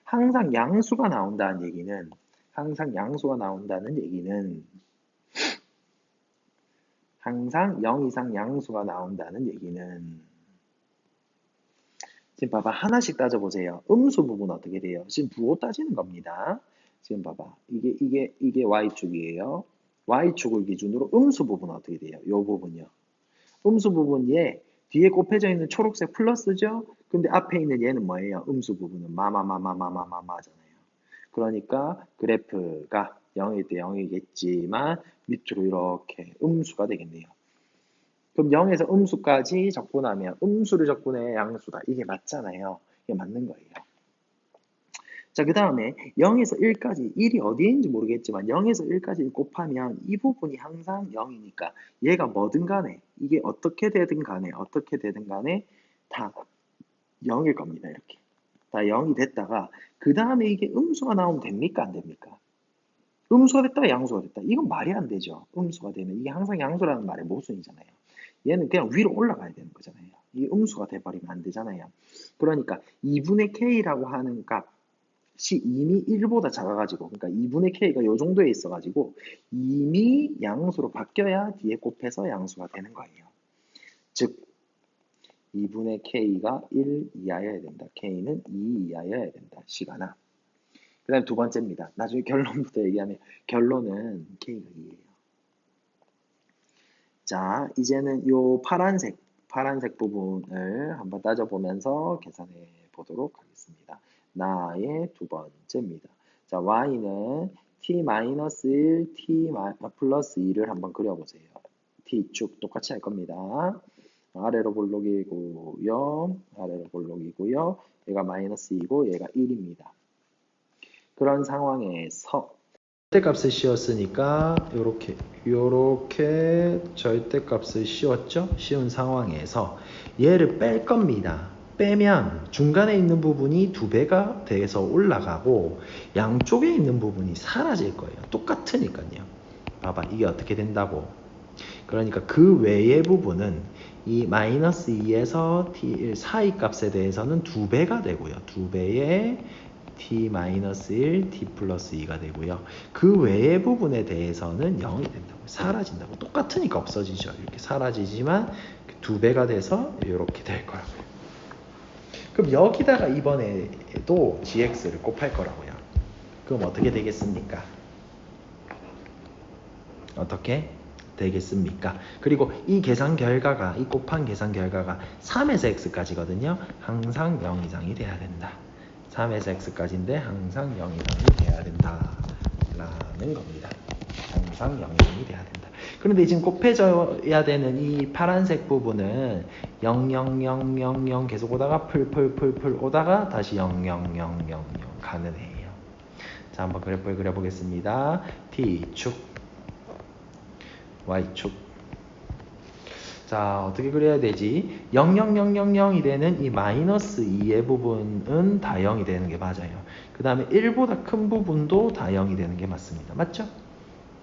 항상 양수가 나온다는 얘기는 항상 0 이상 양수가 나온다는 얘기는 지금 봐봐. 하나씩 따져보세요. 음수 부분 어떻게 돼요? 지금 부호 따지는 겁니다. 지금 봐봐. 이게 Y축이에요. Y축을 기준으로 음수 부분 어떻게 돼요? 이 부분이요. 음수 부분 얘 뒤에 곱해져 있는 초록색 플러스죠? 근데 앞에 있는 얘는 뭐예요? 음수 부분은 마잖아요. 그러니까 그래프가 0일 때 0이겠지만 밑으로 이렇게 음수가 되겠네요. 그럼 0에서 음수까지 적분하면 음수를 적분해 양수다. 이게 맞잖아요. 이게 맞는 거예요. 자, 그 다음에 0에서 1까지 1이 어디에 있는지 모르겠지만 0에서 1까지 곱하면 이 부분이 항상 0이니까 얘가 뭐든 간에 이게 어떻게 되든 간에 다 0일 겁니다. 이렇게. 다 0이 됐다가 그 다음에 이게 음수가 나오면 됩니까? 안 됩니까? 음수가 됐다, 양수가 됐다. 이건 말이 안 되죠. 음수가 되면 이게 항상 양수라는 말의 모순이잖아요. 얘는 그냥 위로 올라가야 되는 거잖아요. 이게 음수가 돼버리면 안 되잖아요. 그러니까 2분의 k라고 하는 값이 이미 1보다 작아가지고, 그러니까 2분의 k가 이 정도에 있어가지고 이미 양수로 바뀌어야 뒤에 곱해서 양수가 되는 거예요. 즉 2분의 k가 1 이하여야 된다. k는 2 이하여야 된다. 시간아. 그 다음에 두 번째입니다. 나중에 결론부터 얘기하면 결론은 K가 2예요. 자, 이제는 요 파란색 부분을 한번 따져보면서 계산해 보도록 하겠습니다. 나의 두 번째입니다. 자, y는 t-1, t 플러스 2를 한번 그려보세요. t축 똑같이 할 겁니다. 아래로 볼록이고요. 아래로 볼록이고요. 얘가 마이너스 2고 얘가 1입니다. 그런 상황에서 절대값을 씌웠으니까 요렇게 절대값을 씌웠죠? 씌운 상황에서 얘를 뺄 겁니다. 빼면 중간에 있는 부분이 2배가 돼서 올라가고 양쪽에 있는 부분이 사라질 거예요. 똑같으니까요. 봐봐, 이게 어떻게 된다고. 그러니까 그 외의 부분은 이 마이너스 2에서 t1 사이 값에 대해서는 2배가 되고요. 2배의 t-1, t 플러스 2가 되고요. 그 외의 부분에 대해서는 0이 된다고, 사라진다고. 똑같으니까 없어지죠. 이렇게 사라지지만 2배가 돼서 이렇게 될 거라고요. 그럼 여기다가 이번에도 gx를 곱할 거라고요. 그럼 어떻게 되겠습니까? 어떻게 되겠습니까? 그리고 이 계산 결과가, 이 곱한 계산 결과가 3에서 x까지거든요. 항상 0 이상이 돼야 된다. 3에서 x까지인데 항상 0 이상이 돼야 된다라는 겁니다. 항상 0 이상이 돼야 된다. 그런데 지금 곱해져야 되는 이 파란색 부분은 0, 0, 0, 0, 0 계속 오다가 풀 오다가 다시 0, 0, 0, 0, 0 가는 애예요. 자, 한번 그래프를 그려보겠습니다. t축, y축. 자, 어떻게 그려야 되지? 0, 0, 0, 0, 0이 되는 이 마이너스 2의 부분은 다 0이 되는 게 맞아요. 그 다음에 1보다 큰 부분도 다 0이 되는 게 맞습니다. 맞죠?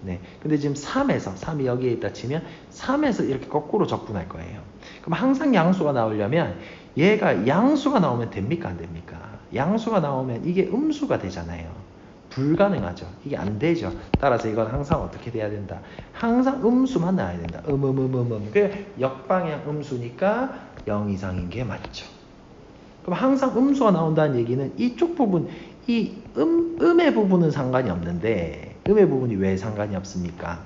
네. 근데 지금 3이 여기에 있다 치면 3에서 이렇게 거꾸로 적분할 거예요. 그럼 항상 양수가 나오려면 얘가 양수가 나오면 됩니까? 안 됩니까? 양수가 나오면 이게 음수가 되잖아요. 불가능하죠. 이게 안 되죠. 따라서 이건 항상 어떻게 돼야 된다? 항상 음수만 나와야 된다. 그 역방향 음수니까 0 이상인 게 맞죠. 그럼 항상 음수가 나온다는 얘기는 이쪽 부분, 이 음의 부분은 상관이 없는데 음의 부분이 왜 상관이 없습니까?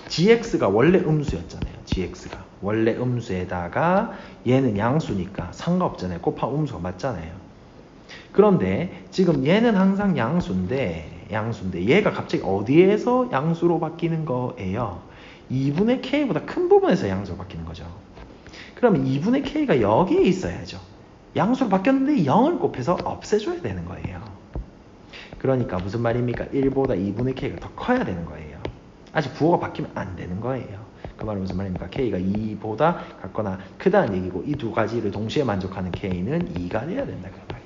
gx가 원래 음수였잖아요. gx가 원래 음수에다가 얘는 양수니까 상관없잖아요. 곱하면 음수가 맞잖아요. 그런데 지금 얘는 항상 양수인데 얘가 갑자기 어디에서 양수로 바뀌는 거예요? 2분의 k보다 큰 부분에서 양수로 바뀌는 거죠. 그러면 2분의 k가 여기에 있어야죠. 양수로 바뀌었는데 0을 곱해서 없애줘야 되는 거예요. 그러니까 무슨 말입니까? 1보다 2분의 k가 더 커야 되는 거예요. 아직 부호가 바뀌면 안 되는 거예요. 그 말은 무슨 말입니까? k가 2보다 같거나 크다는 얘기고 이 두 가지를 동시에 만족하는 k는 2가 돼야 된다 그 말이에요.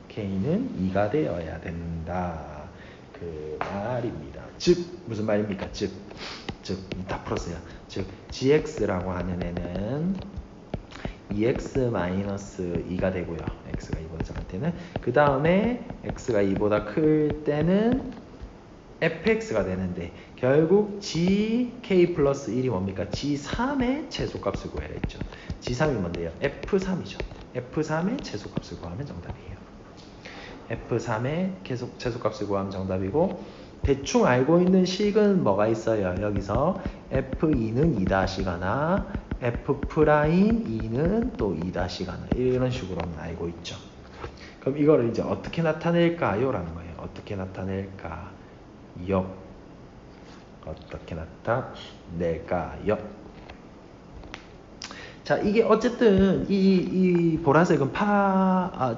k는 2가 되어야 된다 그 말입니다. 즉 무슨 말입니까? 즉 다 풀었어요. 즉 gx라고 하는 애는 2x-2가 되고요. x가 2보다 작을 때는 그 다음에 x가 2보다 클 때는 fx가 되는데 결국 gk 플러스 1이 뭡니까? g3의 최소값을 구해야 했죠. g3이 뭔데요? f3이죠. f3의 최소값을 구하면 정답이에요. F3의 최소값을 구하면 정답이고 대충 알고 있는 식은 뭐가 있어요? 여기서 F2는 2-가나 F'2는 또 2-가나 이런 식으로는 알고 있죠. 그럼 이거를 이제 어떻게 나타낼까요? 라는 거예요. 어떻게 나타낼까요? 어떻게 나타낼까요? 자, 이게 어쨌든 이 보라색은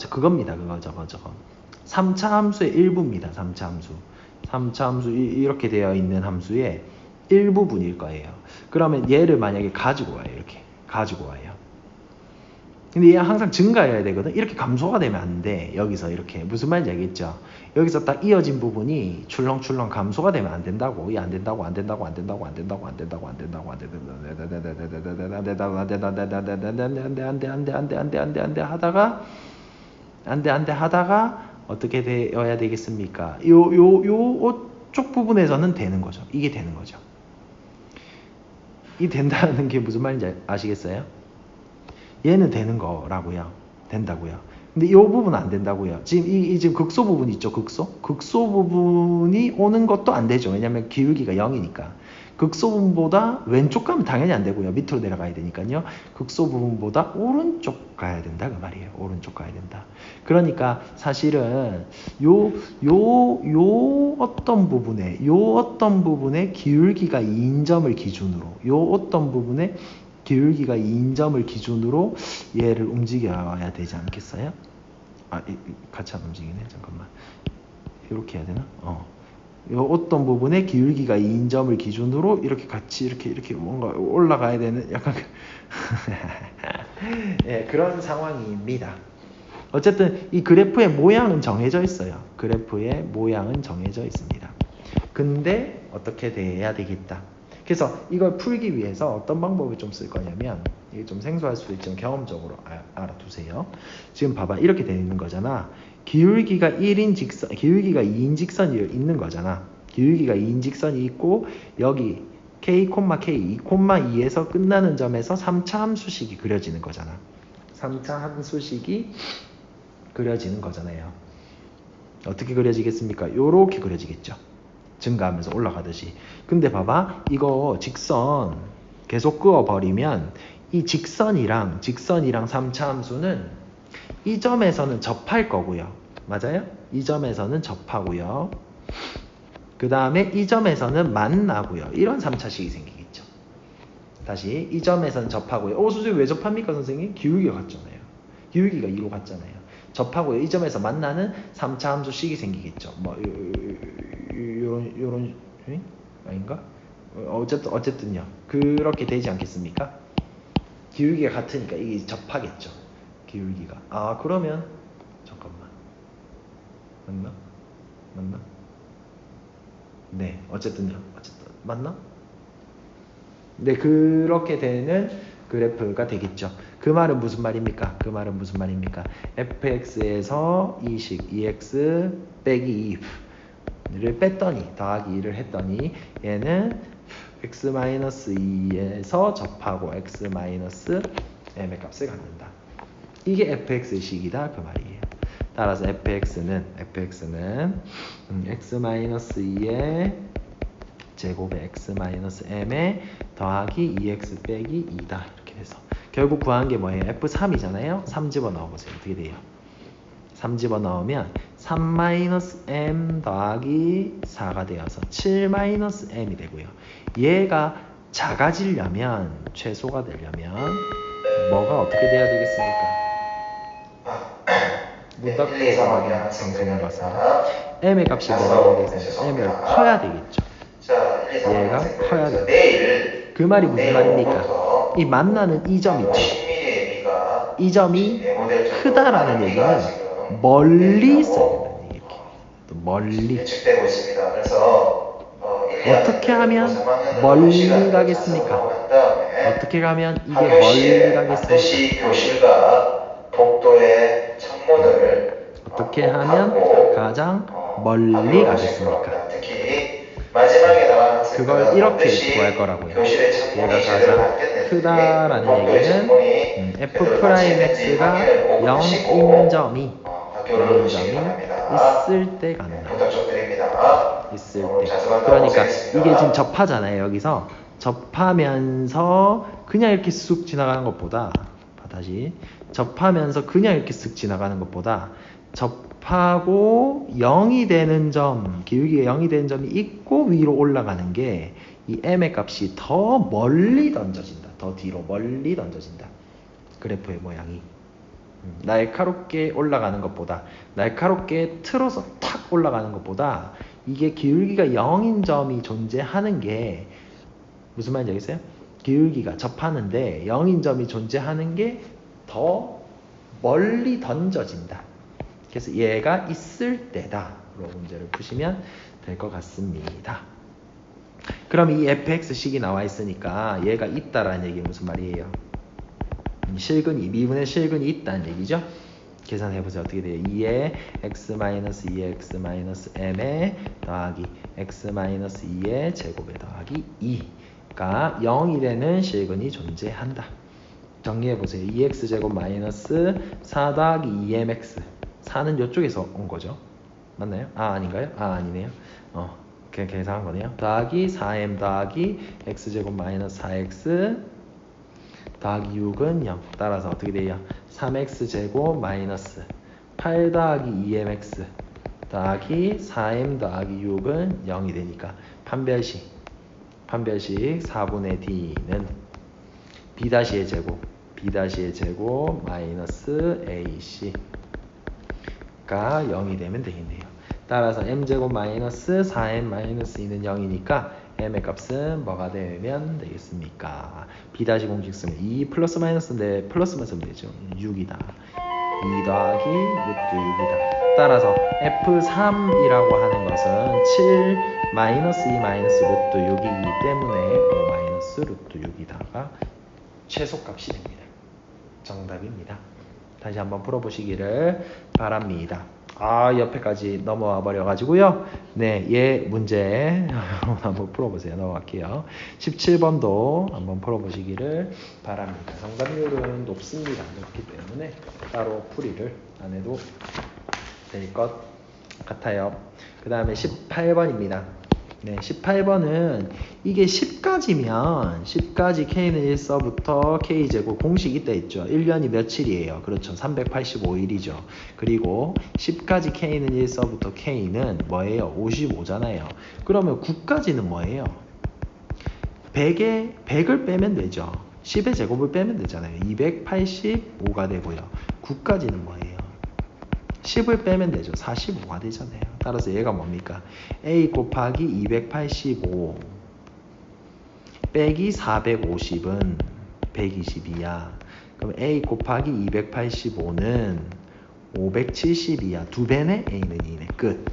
그겁니다. 저거. 3차 함수의 일부입니다. 3차 함수. 3차 함수 이렇게 되어 있는 함수의 일부분일 거예요. 그러면 얘를 만약에 가지고 와요. 이렇게 가지고 와요. 근데 얘가 항상 증가해야 되거든. 이렇게 감소가 되면 안 돼. 여기서 이렇게 무슨 말인지 알겠죠? 여기서 딱 이어진 부분이 출렁출렁 감소가 되면 안 된다고. 이게 안 된다고 하다가 어떻게 되어야 되겠습니까? 요쪽 부분에서는 되는 거죠. 이게 되는 거죠. 이 된다는 게 무슨 말인지 아시겠어요? 얘는 되는 거라고요. 된다고요. 근데 이 부분은 안 된다고요. 지금 지금 극소 부분 있죠, 극소? 극소 부분이 오는 것도 안 되죠. 왜냐면 기울기가 0이니까. 극소 부분보다 왼쪽 가면 당연히 안 되고요. 밑으로 내려가야 되니까요. 극소 부분보다 오른쪽 가야 된다 그 말이에요. 오른쪽 가야 된다. 그러니까 사실은 요 어떤 부분에 기울기가 2인 점을 기준으로 어떤 부분에 기울기가 2인 점을 기준으로 얘를 움직여야 되지 않겠어요? 같이 안 움직이네. 잠깐만. 이렇게 해야 되나? 요 어떤 부분에 기울기가 2인 점을 기준으로 이렇게 같이 이렇게 뭔가 올라가야 되는 약간 예, 그런 상황입니다. 어쨌든 이 그래프의 모양은 정해져 있어요. 그래프의 모양은 정해져 있습니다. 근데 어떻게 돼야 되겠다. 그래서 이걸 풀기 위해서 어떤 방법을 좀 쓸 거냐면, 이게 좀 생소할 수도 있지만 경험적으로 알아두세요. 지금 봐봐, 이렇게 되어 있는 거잖아. 기울기가 1인 직선, 기울기가 2인 직선이 있는 거잖아. 기울기가 2인 직선이 있고 여기 k, k, 2,2에서 끝나는 점에서 3차 함수식이 그려지는 거잖아. 3차 함수식이 그려지는 거잖아요. 어떻게 그려지겠습니까? 요렇게 그려지겠죠. 증가하면서 올라가듯이. 근데 봐봐, 이거 직선 계속 그어버리면 이 직선이랑 3차 함수는 이 점에서는 접할 거고요. 맞아요? 이 점에서는 접하고요. 그 다음에 이 점에서는 만나고요. 이런 3차식이 생기겠죠. 다시 이 점에서는 접하고요. 선생님 왜 접합니까 선생님? 기울기가 같잖아요. 기울기가 2로 같잖아요. 접하고요. 이 점에서 만나는 3차 함수식이 생기겠죠. 뭐 요런 아닌가? 어쨌든요. 그렇게 되지 않겠습니까? 기울기가 같으니까 이게 접하겠죠. 기울기가. 그러면 잠깐만. 맞나? 네, 어쨌든 맞나? 네, 그렇게 되는 그래프가 되겠죠. 그 말은 무슨 말입니까? fx에서 이식 2x 빼기 2를 뺐더니 더하기 2를 했더니 얘는 x-2에서 접하고 x-m의 값을 갖는다. 이게 fx식이다 그 말이에요. 따라서 fx는 x-2의 제곱의 x-m에 더하기 2x 빼기 2다. 이렇게 돼서 결국 구한 게 뭐예요? f3이잖아요. 3 집어넣어보세요. 어떻게 돼요? 3 집어넣으면 3-m 더하기 4가 되어서 7-m이 되고요. 얘가 작아지려면, 최소가 되려면 뭐가 어떻게 돼야 되겠습니까? 문 닫고 방송을 봤습니다. m의 값이 뭐가 되겠습니까? m을 커야 되겠죠. 얘가 커야 되겠죠. 그 말이 무슨 말입니까? 이 만나는 이 점 있죠. 이 점이 크다라는 얘기는 멀리 있어야 된다는 얘기예요. 또 멀리. 어떻게 하면 멀리 가겠습니까? 어떻게 가면 이게 멀리 가겠습니까? 어떻게 하면 가장 멀리 가겠습니까? 그걸 이렇게 구할 거라고요. 얘가 가장 크다라는 얘기는 f'x가 0인 점이 있을 때 간다. 있을 때. 그러니까 이게 지금 접하잖아요. 여기서 접하면서 그냥 이렇게 쑥 지나가는 것보다, 다시 접하면서 그냥 이렇게 쓱 지나가는 것보다 접하고 0이 되는 점, 기울기가 0이 되는 점이 있고 위로 올라가는 게 이 m의 값이 더 멀리 던져진다. 더 뒤로 멀리 던져진다. 그래프의 모양이 날카롭게 올라가는 것보다, 날카롭게 틀어서 탁 올라가는 것보다 이게 기울기가 0인 점이 존재하는 게 무슨 말인지 알겠어요? 기울기가 접하는데 0인 점이 존재하는 게 더 멀리 던져진다. 그래서 얘가 있을 때다. 로 문제를 푸시면 될 것 같습니다. 그럼 이 fx식이 나와 있으니까 얘가 있다라는 얘기는 무슨 말이에요? 미분의 실근이 있다는 얘기죠. 계산해보세요. 어떻게 돼요? 2에 x-2의 x-m에 더하기 x-2의 제곱에 더하기 2가 0이 되는 실근이 존재한다. 정리해보세요. 2x제곱 마이너스 4 더하기 2mx. 4는 이쪽에서 온 거죠. 맞나요? 아, 아닌가요? 아, 아니네요. 그냥 계산한 거네요. 더하기 4m 더하기 x제곱 마이너스 4x 더하기 6은 0. 따라서 어떻게 돼요? 3x제곱 마이너스 8 더하기 2mx 더하기 4m 더하기 6은 0이 되니까 판별식 4분의 d는 b-의 제곱 마이너스 ac가 0이 되면 되겠네요. 따라서 m제곱 마이너스 4m 마이너스 2는 0이니까 m의 값은 뭐가 되면 되겠습니까? b- 공식 쓰면 2 플러스 마이너스인데 플러스만 쓰면 되죠. 6이다. 2 더하기 루트 6이다. 따라서 F3이라고 하는 것은 7 마이너스 2 마이너스 루트 6이기 때문에 5 마이너스 루트 6이다가 최소값이 됩니다. 정답입니다. 다시 한번 풀어보시기를 바랍니다. 옆에까지 넘어와 버려가지고요. 네, 얘 문제 한번 풀어보세요. 넘어갈게요. 17번도 한번 풀어보시기를 바랍니다. 정답률은 높습니다. 높기 때문에 따로 풀이를 안 해도 될 것 같아요. 그 다음에 18번입니다. 네, 18번은 이게 10까지면 10까지 K는 1서부터 K제곱 공식 이때 있죠. 1년이 며칠이에요? 그렇죠. 385일이죠. 그리고 10까지 K는 1서부터 K는 뭐예요? 55잖아요. 그러면 9까지는 뭐예요? 100을 빼면 되죠. 10의 제곱을 빼면 되잖아요. 285가 되고요. 9까지는 뭐예요? 10을 빼면 되죠. 45가 되잖아요. 따라서 얘가 뭡니까? A 곱하기 285 빼기 450은 120이야. 그럼 A 곱하기 285는 570이야. 2배네? A는 2네. 끝.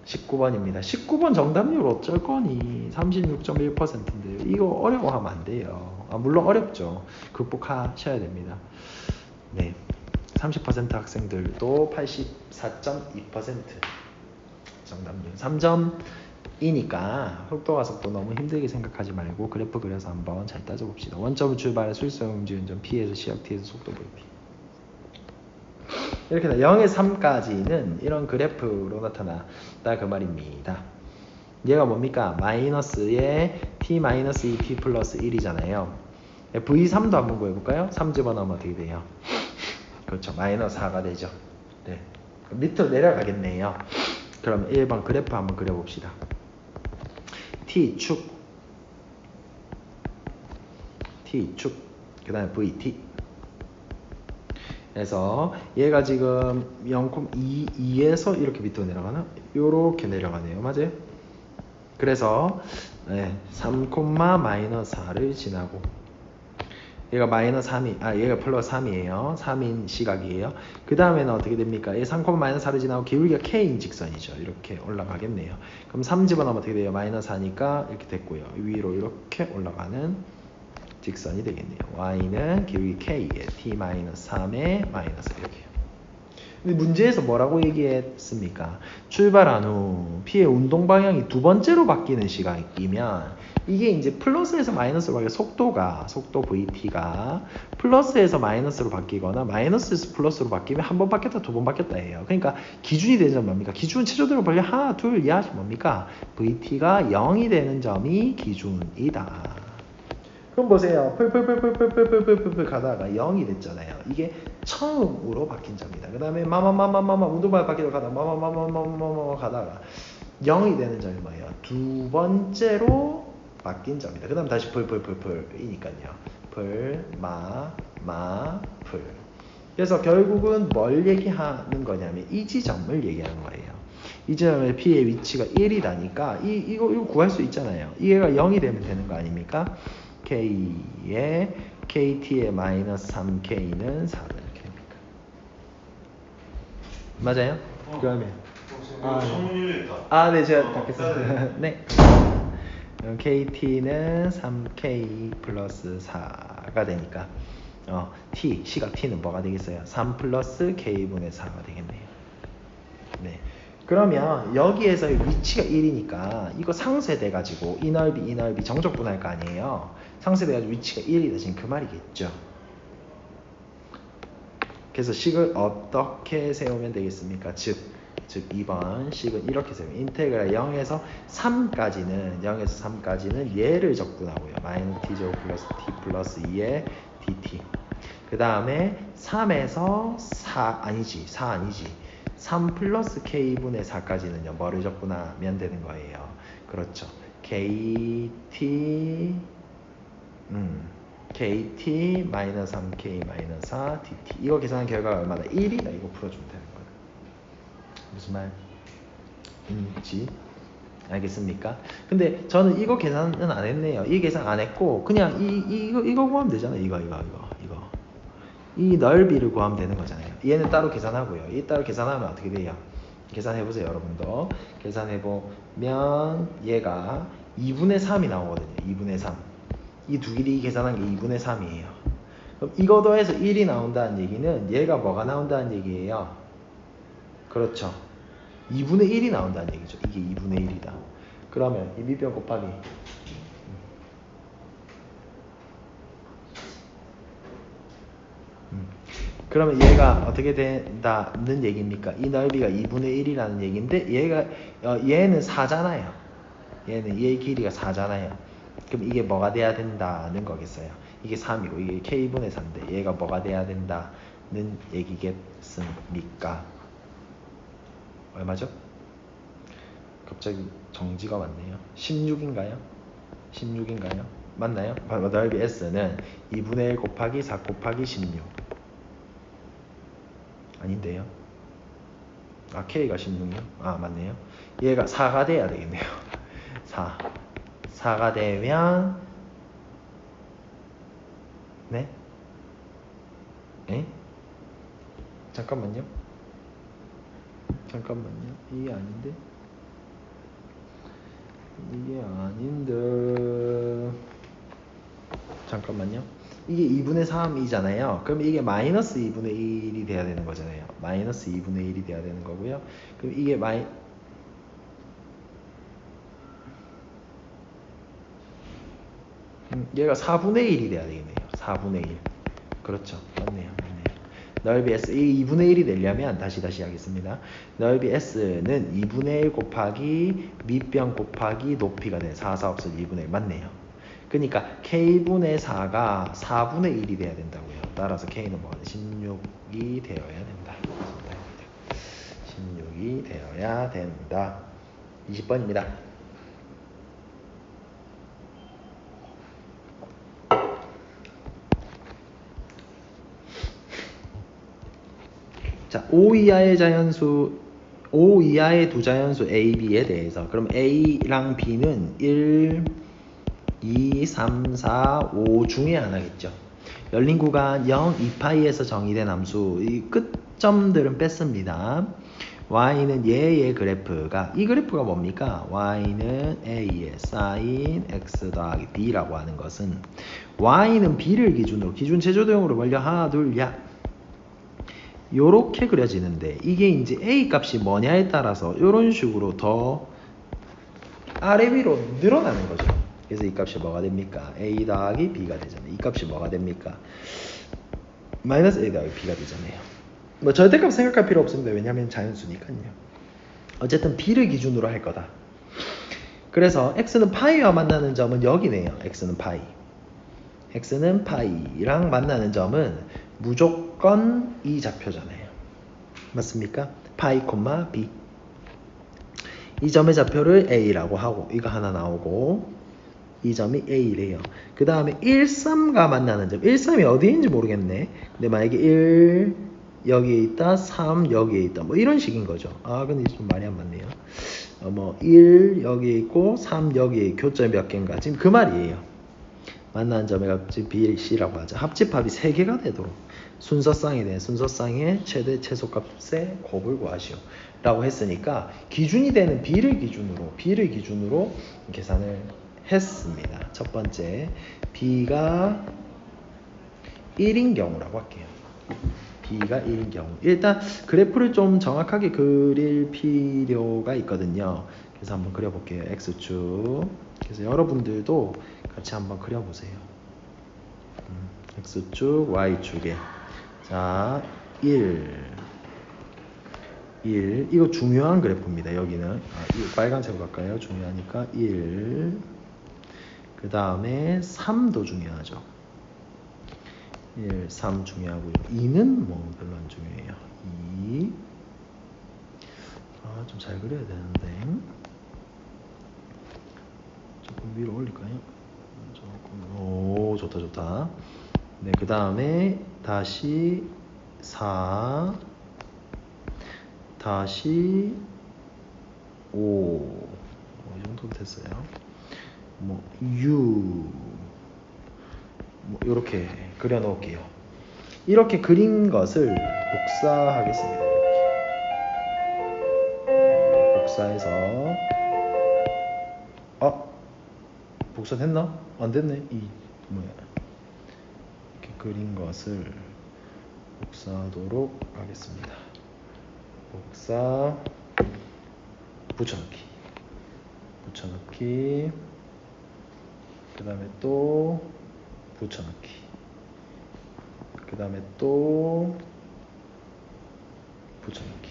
19번입니다. 19번 정답률 어쩔 거니? 36.1%인데요. 이거 어려워하면 안 돼요. 물론 어렵죠. 극복하셔야 됩니다. 네. 30% 학생들도 84.2% 정답률 3점이니까 속도와 속도 너무 힘들게 생각하지 말고 그래프 그려서 한번 잘 따져봅시다. 원점을 출발해 수일성 음주운전 P에서 시역 T에서 속도 VP 이렇게 0에서 3까지는 이런 그래프로 나타났다 그 말입니다. 얘가 뭡니까? 마이너스에 T-2 P 플러스 1이잖아요. V3도 한번 구해볼까요? 3 집어넣으면 어떻게 돼요? 그렇죠. 마이너스 4가 되죠. 네. 밑으로 내려가겠네요. 그럼 1번 그래프 한번 그려봅시다. T축. 그 다음에 VT. 그래서 얘가 지금 0,2에서 이렇게 밑으로 내려가나? 요렇게 내려가네요. 맞아요? 그래서 3, 마이너스 4를 지나고 얘가 마이너스 3이, 얘가 플러스 3이에요. 3인 시각이에요. 그 다음에는 어떻게 됩니까? 얘 3, 마이너스 4를 지나고 기울기가 K인 직선이죠. 이렇게 올라가겠네요. 그럼 3 집어넣으면 어떻게 돼요? 마이너스 4니까 이렇게 됐고요. 위로 이렇게 올라가는 직선이 되겠네요. Y는 기울기 K에 T-3에 마이너스 이렇게요. 근데 문제에서 뭐라고 얘기했습니까? 출발한 후 P의 운동 방향이 두 번째로 바뀌는 시각이면 이게 이제 플러스에서 마이너스로 바뀌어 속도 VT가 플러스에서 마이너스로 바뀌거나 마이너스에서 플러스로 바뀌면 한 번 바뀌었다 두 번 바뀌었다 해요. 그러니까 기준이 되는 점은 뭡니까? 기준은 최저대로 벌려 하나 둘 이하시 뭡니까? VT가 0이 되는 점이 기준이다. 그럼 보세요. 풀 가다가 0이 됐잖아요. 이게 처음으로 바뀐 점이다. 그 다음에 마마마마마마 운동발 바뀌다 가다가 마마마마마마 가다가 0이 되는 점이 뭐예요? 두 번째로 바뀐 점이다. 그 다음 다시 풀이니까요. 풀. 그래서 결국은 뭘 얘기하는 거냐면 이 지점을 얘기하는 거예요. 이 지점의 P의 위치가 1이다니까 이거 구할 수 있잖아요. 이게가 0이 되면 되는 거 아닙니까? K에 KT의 마이너스 3K는 4다 이렇게 됩니까? 맞아요? 그러면 네 제가 닫겠습니다. 네. KT는 3K 플러스 4가 되니까 T 시각 T는 뭐가 되겠어요? 3 플러스 K분의 4가 되겠네요. 네. 그러면 여기에서의 위치가 1이니까 이거 상쇄돼 가지고 이 넓이 정적분할 거 아니에요. 상쇄돼 가지고 위치가 1이다. 지금 그 말이겠죠. 그래서 식을 어떻게 세우면 되겠습니까? 즉 2번 식은 이렇게 세우면 인테그랄 0에서 3까지는 얘를 적분하고요. 마이너스 t제곱 플러스 t 플러스 2의 dt. 그 다음에 3에서 4 아니지 3 플러스 k분의 4까지는요. 뭐를 적분하면 되는 거예요. 그렇죠. kt 마이너스 3k 마이너스 4 dt. 이거 계산한 결과가 얼마나? 1이다. 이거 풀어주면 되는 거예요. 무슨 말인지 알겠습니까? 근데 저는 이거 계산은 안 했네요. 이 계산 안 했고 그냥 이거 구하면 되잖아요. 이거 이 넓이를 구하면 되는 거잖아요. 얘는 따로 계산하고요. 이 따로 계산하면 어떻게 돼요? 계산해보세요. 여러분도 계산해보면 얘가 2분의 3이 나오거든요. 2분의 3. 이 두 길이 계산한 게 2분의 3이에요. 그럼 이거 더해서 1이 나온다는 얘기는 얘가 뭐가 나온다는 얘기예요? 그렇죠. 2분의 1이 나온다는 얘기죠. 이게 2분의 1이다. 그러면 이 밑변 곱하기 그러면 얘가 어떻게 된다는 얘기입니까? 이 넓이가 2분의 1이라는 얘기인데 얘는 4잖아요. 얘의 길이가 4잖아요. 그럼 이게 뭐가 돼야 된다는 거겠어요. 이게 3이고 이게 k분의 4인데 얘가 뭐가 돼야 된다는 얘기겠습니까? 얼마죠? 갑자기 정지가 왔네요. 16인가요? 맞나요? 넓이 S는 2분의 1 곱하기 4 곱하기 16 아닌데요? K가 16이요? 맞네요. 얘가 4가 돼야 되겠네요. 4가 되면 네? 잠깐만요. 이게 아닌데 잠깐만요. 이게 2분의 3이잖아요. 그럼 이게 마이너스 2분의 1이 돼야 되는 거잖아요. 마이너스 2분의 1이 돼야 되는 거고요. 그럼 이게 얘가 4분의 1이 돼야 되겠네요. 4분의 1. 그렇죠. 맞네요. 넓이 S, 이 2분의 1이 되려면 다시 하겠습니다. 넓이 S는 2분의 1 곱하기 밑변 곱하기 높이가 돼요. 4 없어서 2분의 1 맞네요. 그러니까 K분의 4가 4분의 1이 돼야 된다고요. 따라서 K는 뭐가 돼? 16이 되어야 된다. 16이 되어야 된다. 20번입니다. 자, 5 이하의 두 자연수 A, B에 대해서 그럼 A랑 B는 1, 2, 3, 4, 5 중에 하나겠죠. 열린 구간 0, 2파이에서 정의된 함수 이 끝점들은 뺐습니다. Y는 얘의 그래프가 이 그래프가 뭡니까? Y는 A의 sin X 더하기 B라고 하는 것은 Y는 B를 기준 제조도형으로 벌려 하나 둘 야 요렇게 그려지는데 이게 이제 A 값이 뭐냐에 따라서 이런 식으로 더 아래 위로 늘어나는 거죠. 그래서 이 값이 뭐가 됩니까? A 더하기 B가 되잖아요. 이 값이 뭐가 됩니까? 마이너스 A 더하기 B가 되잖아요. 뭐 절대값 생각할 필요 없습니다. 왜냐하면 자연수니까요. 어쨌든 B를 기준으로 할 거다. 그래서 X는 파이와 만나는 점은 여기네요. X는 파이랑 만나는 점은 무조건 이 좌표잖아요. 맞습니까? 파이, B. 이 점의 좌표를 A라고 하고 이거 하나 나오고 이 점이 A래요. 그 다음에 1, 3가 만나는 점. 1, 3이 어디에 있는지 모르겠네. 근데 만약에 1 여기에 있다, 3 여기에 있다. 뭐 이런 식인 거죠. 근데 좀 말이 안 맞네요. 1 여기에 있고 3 여기에 교점이 몇 개인가. 지금 그 말이에요. 만나는 점의 값이 B, C라고 하죠. 합집합이 3개가 되도록 순서쌍의 최대 최소값의 곱을 구하시오 라고 했으니까 기준이 되는 B를 기준으로 계산을 했습니다. 첫 번째 B가 1인 경우라고 할게요. B가 1인 경우. 일단 그래프를 좀 정확하게 그릴 필요가 있거든요. 그래서 한번 그려볼게요. X축. 그래서 여러분들도 같이 한번 그려보세요. X축, Y축에. 자, 1. 이거 중요한 그래프입니다. 여기는. 이거 빨간색으로 할까요? 중요하니까 1. 그 다음에 3도 중요하죠. 1, 3 중요하고요. 2는 뭐 별로 안 중요해요. 2. 좀 잘 그려야 되는데. 조금 위로 올릴까요? 조금. 오, 좋다, 좋다. 네, 그 다음에 다시 4. 다시 5. 이 정도 됐어요. 뭐 6. 뭐 이렇게 그려 놓을게요. 이렇게 그린 것을 복사하겠습니다. 이렇게. 복사해서 복사됐나? 안 됐네. 뭐야? 이렇게 그린 것을 복사하도록 하겠습니다. 복사, 붙여넣기, 그 다음에 또 붙여넣기, 그 다음에 또 붙여넣기,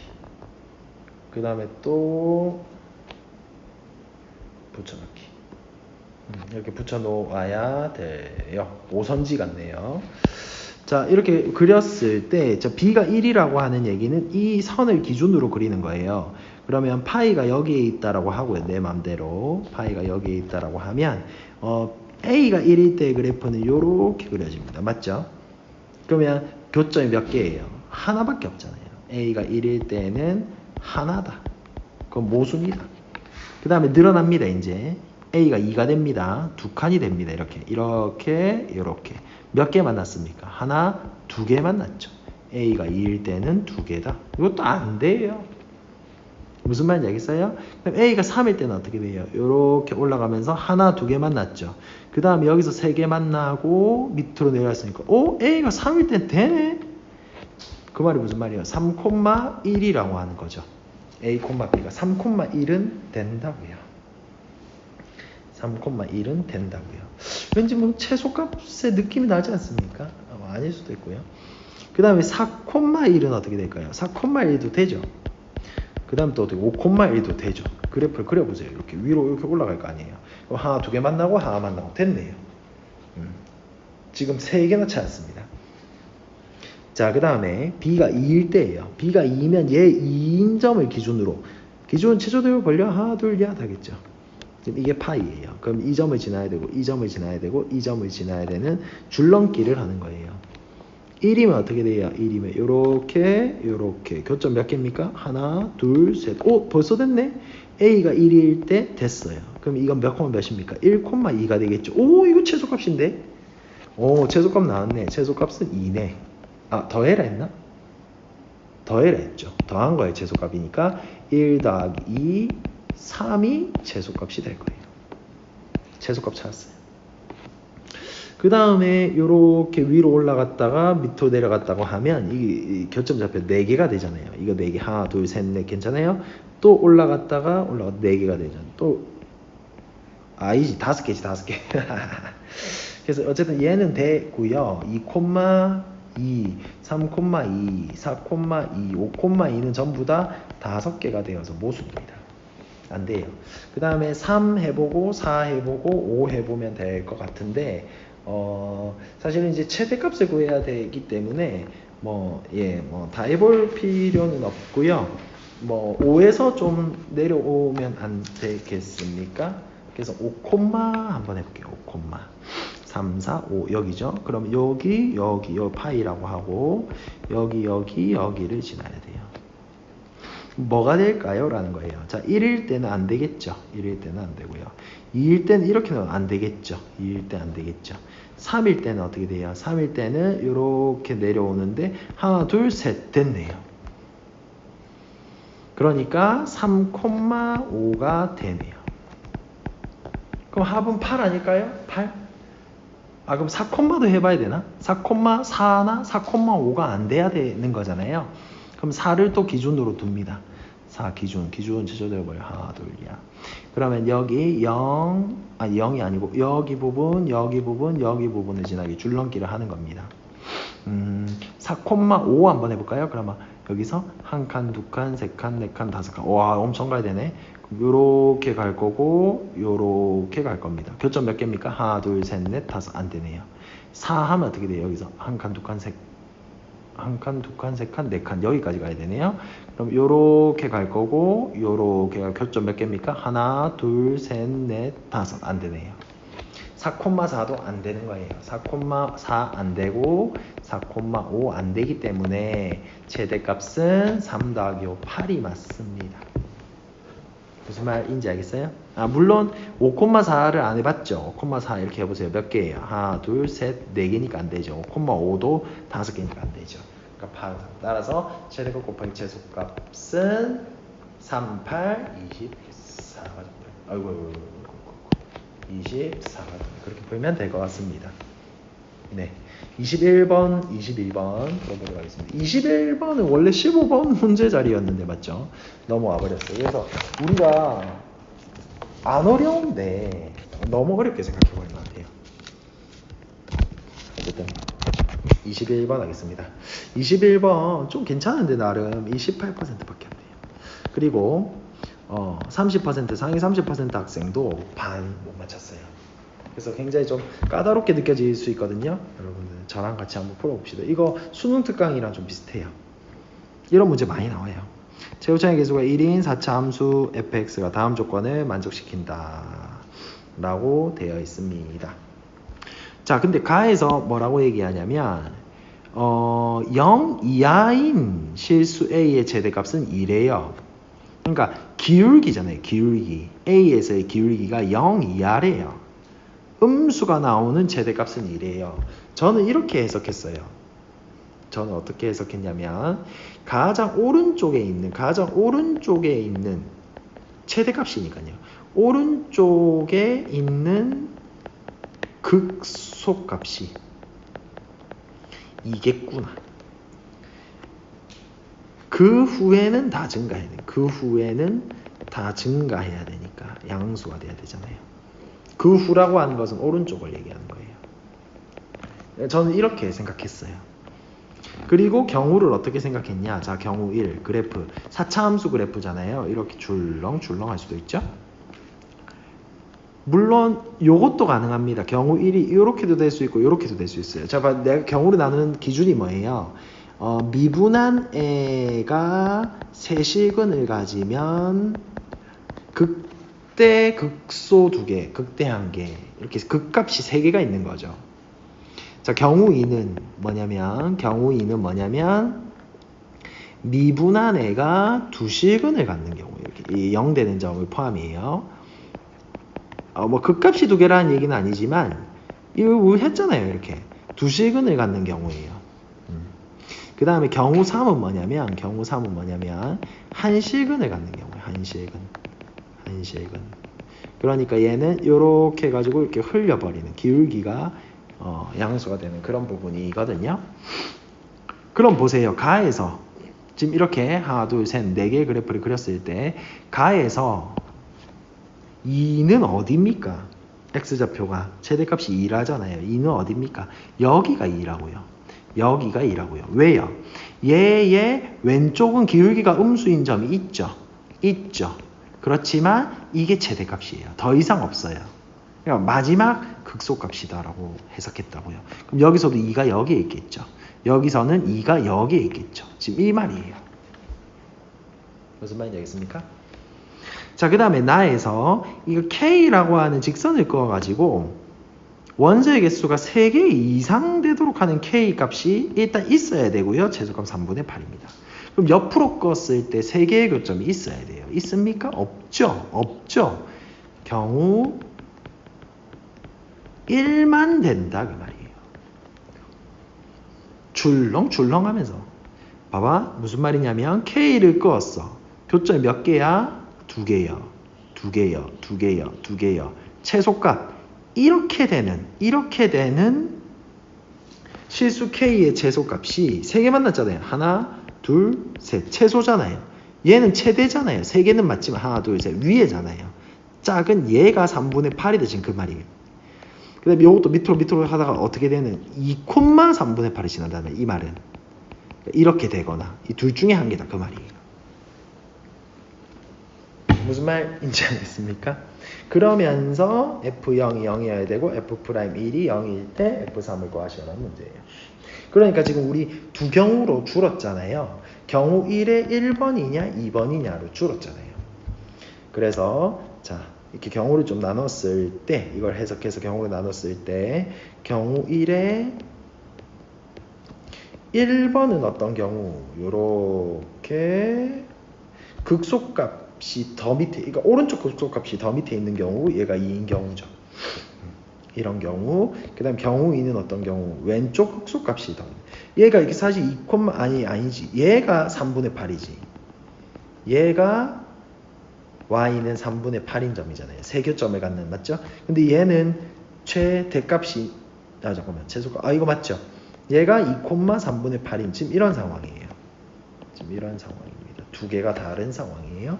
그 다음에 또 붙여넣기. 이렇게 붙여놓아야 돼요. 5선지 같네요. 자, 이렇게 그렸을 때 B가 1이라고 하는 얘기는 이 선을 기준으로 그리는 거예요. 그러면 파이가 여기에 있다라고 하고요. 내 맘대로 파이가 여기에 있다라고 하면 A가 1일 때 그래프는 이렇게 그려집니다. 맞죠? 그러면 교점이 몇 개예요? 하나밖에 없잖아요. A가 1일 때는 하나다. 그건 모순이다. 그 다음에 늘어납니다. 이제 A가 2가 됩니다. 두 칸이 됩니다. 이렇게 몇 개 만났습니까? 하나, 두 개 만났죠. A가 2일 때는 두 개다. 이것도 안 돼요. 무슨 말인지 알겠어요? 그럼 A가 3일 때는 어떻게 돼요? 이렇게 올라가면서 하나, 두 개 만났죠. 그 다음에 여기서 세 개 만나고 밑으로 내려왔으니까 A가 3일 때는 되네? 그 말이 무슨 말이에요? 3,1이라고 하는 거죠. A, B가 3,1은 된다고요. 3,1은 된다고요. 왠지 뭐 최소값의 느낌이 나지 않습니까? 아닐 수도 있고요. 그 다음에 4,1은 어떻게 될까요? 4,1도 되죠. 그 다음에 또 어떻게 5,1도 되죠. 그래프를 그려보세요. 이렇게 위로 이렇게 올라갈 거 아니에요. 하나, 두 개 만나고 하나 만나고 됐네요. 지금 3개나 찾았습니다. 자, 그 다음에 B가 2일 때예요. B가 2면 얘 2인 점을 기준으로 기준 최소대로 벌려 하나, 둘, 야 하겠죠. 이게 파이예요. 그럼 이 점을 지나야 되고 이 점을 지나야 되고 이 점을 지나야 되는 줄넘기를 하는 거예요. 1이면 어떻게 돼요? 1이면 요렇게 교점 몇 개입니까? 하나, 둘, 셋. 벌써 됐네? A가 1일 때 됐어요. 그럼 이건 몇 콤마 몇입니까? 1,2가 되겠죠. 이거 최소값인데? 최소값 나왔네. 최소값은 2네. 더해라 했나? 더해라 했죠. 더한 거예요. 최소값이니까 1 더하기 2 3이 최소값이 될 거예요. 최소값 찾았어요. 그 다음에 이렇게 위로 올라갔다가 밑으로 내려갔다고 하면 이 교점 좌표 4개가 되잖아요. 이거 4개 하나 둘 셋 넷 괜찮아요? 또 올라갔다가 4개가 되잖아요. 또 아니지 5개지 5개. 그래서 어쨌든 얘는 되고요. 2,2 3,2 4,2 5,2는 전부 다 5개가 되어서 모순입니다. 안 돼요. 그 다음에 3 해보고 4 해보고 5 해보면 될 것 같은데 사실은 이제 최대값을 구해야 되기 때문에 다 해볼 필요는 없고요. 5에서 좀 내려오면 안 되겠습니까? 그래서 5, 한번 해볼게요. 5, 3, 4, 5 여기죠. 그럼 여기 파이라고 하고 여기를 지나야 돼요. 뭐가 될까요? 라는 거예요. 자, 1일 때는 안 되겠죠. 1일 때는 안 되고요. 2일 때는 이렇게는 안 되겠죠. 2일 때 안 되겠죠. 3일 때는 어떻게 돼요? 3일 때는 이렇게 내려오는데 하나, 둘, 셋 됐네요. 그러니까 3,5가 되네요. 그럼 합은 8 아닐까요? 8? 그럼 4콤마도 해봐야 되나? 4,4나 4,5가 안 돼야 되는 거잖아요. 그럼 4를 또 기준으로 둡니다. 4 기준 제조되어버려. 하나, 둘, 야. 그러면 여기 0, 0이 아니고 여기 부분, 여기 부분, 여기 부분을 지나게 줄넘기를 하는 겁니다. 4,5 한번 해볼까요? 그러면 여기서 한 칸, 두 칸, 세 칸, 네 칸, 다섯 칸. 와, 엄청 가야 되네. 요렇게 갈 거고 요렇게 갈 겁니다. 교점 몇 개입니까? 하나, 둘, 셋, 넷, 다섯. 안 되네요. 4 하면 어떻게 돼요? 여기서 한 칸, 두 칸, 한 칸, 두 칸, 세 칸, 네 칸. 여기까지 가야 되네요. 그럼 요렇게 갈 거고 요렇게 갈 교점 몇 개입니까? 하나, 둘, 셋, 넷, 다섯. 안 되네요. 4,4도 안 되는 거예요. 4,4 안 되고 4,5 안 되기 때문에 최대값은 3 더하기 5, 8이 맞습니다. 무슨 말인지 알겠어요? 물론 5,4를 안 해봤죠. 5,4 이렇게 해보세요. 몇 개예요? 하나, 둘, 셋, 네 개니까 안 되죠. 5,5도 5개니까 안 되죠. 그러니까 8. 따라서 최대값 곱하기 최소값은 3, 8, 24가 아이고 24가 그렇게 보면 될 것 같습니다. 네, 21번, 22번 풀어보도록 하겠습니다. 21번은 원래 15번 문제 자리였는데 맞죠? 넘어와 버렸어요. 그래서 우리가 안 어려운데 너무 어렵게 생각해 버린 것 같아요. 어쨌든 21번 하겠습니다. 21번 좀 괜찮은데 나름 28%밖에 안 돼요. 그리고 30% 상위 30% 학생도 반 못 맞췄어요. 그래서 굉장히 좀 까다롭게 느껴질 수 있거든요. 여러분들 저랑 같이 한번 풀어봅시다. 이거 수능 특강이랑 좀 비슷해요. 이런 문제 많이 나와요. 최우창의 개수가 1인 4차 함수 fx가 다음 조건을 만족시킨다 라고 되어 있습니다. 자, 근데 가에서 뭐라고 얘기하냐면 0 이하인 실수 a의 최대값은 2래요. 그러니까 기울기잖아요. 기울기. A에서의 기울기가 0 이하래요. 음수가 나오는 최대값은 2래요. 저는 이렇게 해석했어요. 저는 어떻게 해석했냐면 가장 오른쪽에 있는 최대값이니까요. 오른쪽에 있는 극소값이 이겠구나. 그 후에는 다 증가해야 돼. 그 후에는 다 증가해야 되니까 양수가 돼야 되잖아요. 그 후라고 하는 것은 오른쪽을 얘기하는 거예요. 저는 이렇게 생각했어요. 그리고 경우를 어떻게 생각했냐? 자, 경우 1 그래프 4차 함수 그래프잖아요. 이렇게 줄렁줄렁 할 수도 있죠. 물론 요것도 가능합니다. 경우 1이 이렇게도 될 수 있고 이렇게도 될 수 있어요. 자, 내가 경우를 나누는 기준이 뭐예요? 미분한 애가 세실근을 가지면 극대 극소 2개, 극대 1개 이렇게 극값이 3개가 있는 거죠. 자, 경우 2는 뭐냐면 미분한 애가 2실근을 갖는 경우 이렇게 0 되는 점을 포함이에요. 뭐 극값이 2개라는 얘기는 아니지만 이거 했잖아요. 이렇게 2실근을 갖는 경우예요. 그 다음에 경우 3은 뭐냐면 1실근을 갖는 경우예요. 1실근. 그러니까 얘는 이렇게 해가지고 이렇게 흘려버리는 기울기가 양수가 되는 그런 부분이거든요. 그럼 보세요. 가에서 지금 이렇게 하나, 둘, 셋, 4개의 그래프를 그렸을 때 가에서 2는 어디입니까? x좌표가 최대값이 2라잖아요. 2는 어디입니까? 여기가 2라고요. 여기가 2라고요. 왜요? 얘의 왼쪽은 기울기가 음수인 점이 있죠. 그렇지만 이게 최대값이에요. 더 이상 없어요. 그러니까 마지막 극소값이다라고 해석했다고요. 그럼 여기서도 2가 여기에 있겠죠. 여기서는 2가 여기에 있겠죠. 지금 이 말이에요. 무슨 말인지 알겠습니까? 자, 그 다음에 나에서 이거 K라고 하는 직선을 그어가지고 원소의 개수가 3개 이상 되도록 하는 K 값이 일단 있어야 되고요. 최소값 3분의 8입니다. 그럼 옆으로 껐을 때 3개의 교점이 있어야 돼요. 있습니까? 없죠. 경우 1만 된다 그 말이에요. 줄렁줄렁 하면서 봐봐 무슨 말이냐면 K를 끄었어. 교점이 몇 개야? 2개요. 최소값 이렇게 되는 실수 K의 최소값이 3개 만났잖아요. 하나, 둘, 셋. 최소잖아요. 얘는 최대잖아요. 3개는 맞지만 하나, 둘, 셋. 위에잖아요. 작은 얘가 3분의 8이다. 지금 그 말이에요. 그 다음에 이것도 밑으로 하다가 어떻게 되는 2,3분의 8이 지난다면 이 말은 이렇게 되거나 이 둘 중에 한 개다. 그 말이에요. 무슨 말인지 알겠습니까? 그러면서 F0이 0이어야 되고 F'1이 0일 때 F3을 구하시라는 문제예요. 그러니까 지금 우리 두 경우로 줄었잖아요. 경우 1에 1번이냐 2번이냐로 줄었잖아요. 그래서 자 이렇게 경우를 좀 나눴을 때 이걸 해석해서 경우를 나눴을 때 경우 1에 1번은 어떤 경우 요렇게 극소값이 더 밑에 그러니까 오른쪽 극소값이 더 밑에 있는 경우 얘가 2인 경우죠. 이런 경우 그 다음 경우 2는 어떤 경우 왼쪽 극소값이 더 얘가 이렇게 사실 2, 아니지 얘가 3분의 8이지 얘가 y는 3분의 8인 점이잖아요. 세교점을 갖는 맞죠? 근데 얘는 최대값이 잠깐만 최소값 이거 맞죠? 얘가 2,3분의 8인 지금 이런 상황이에요. 지금 이런 상황입니다. 두 개가 다른 상황이에요.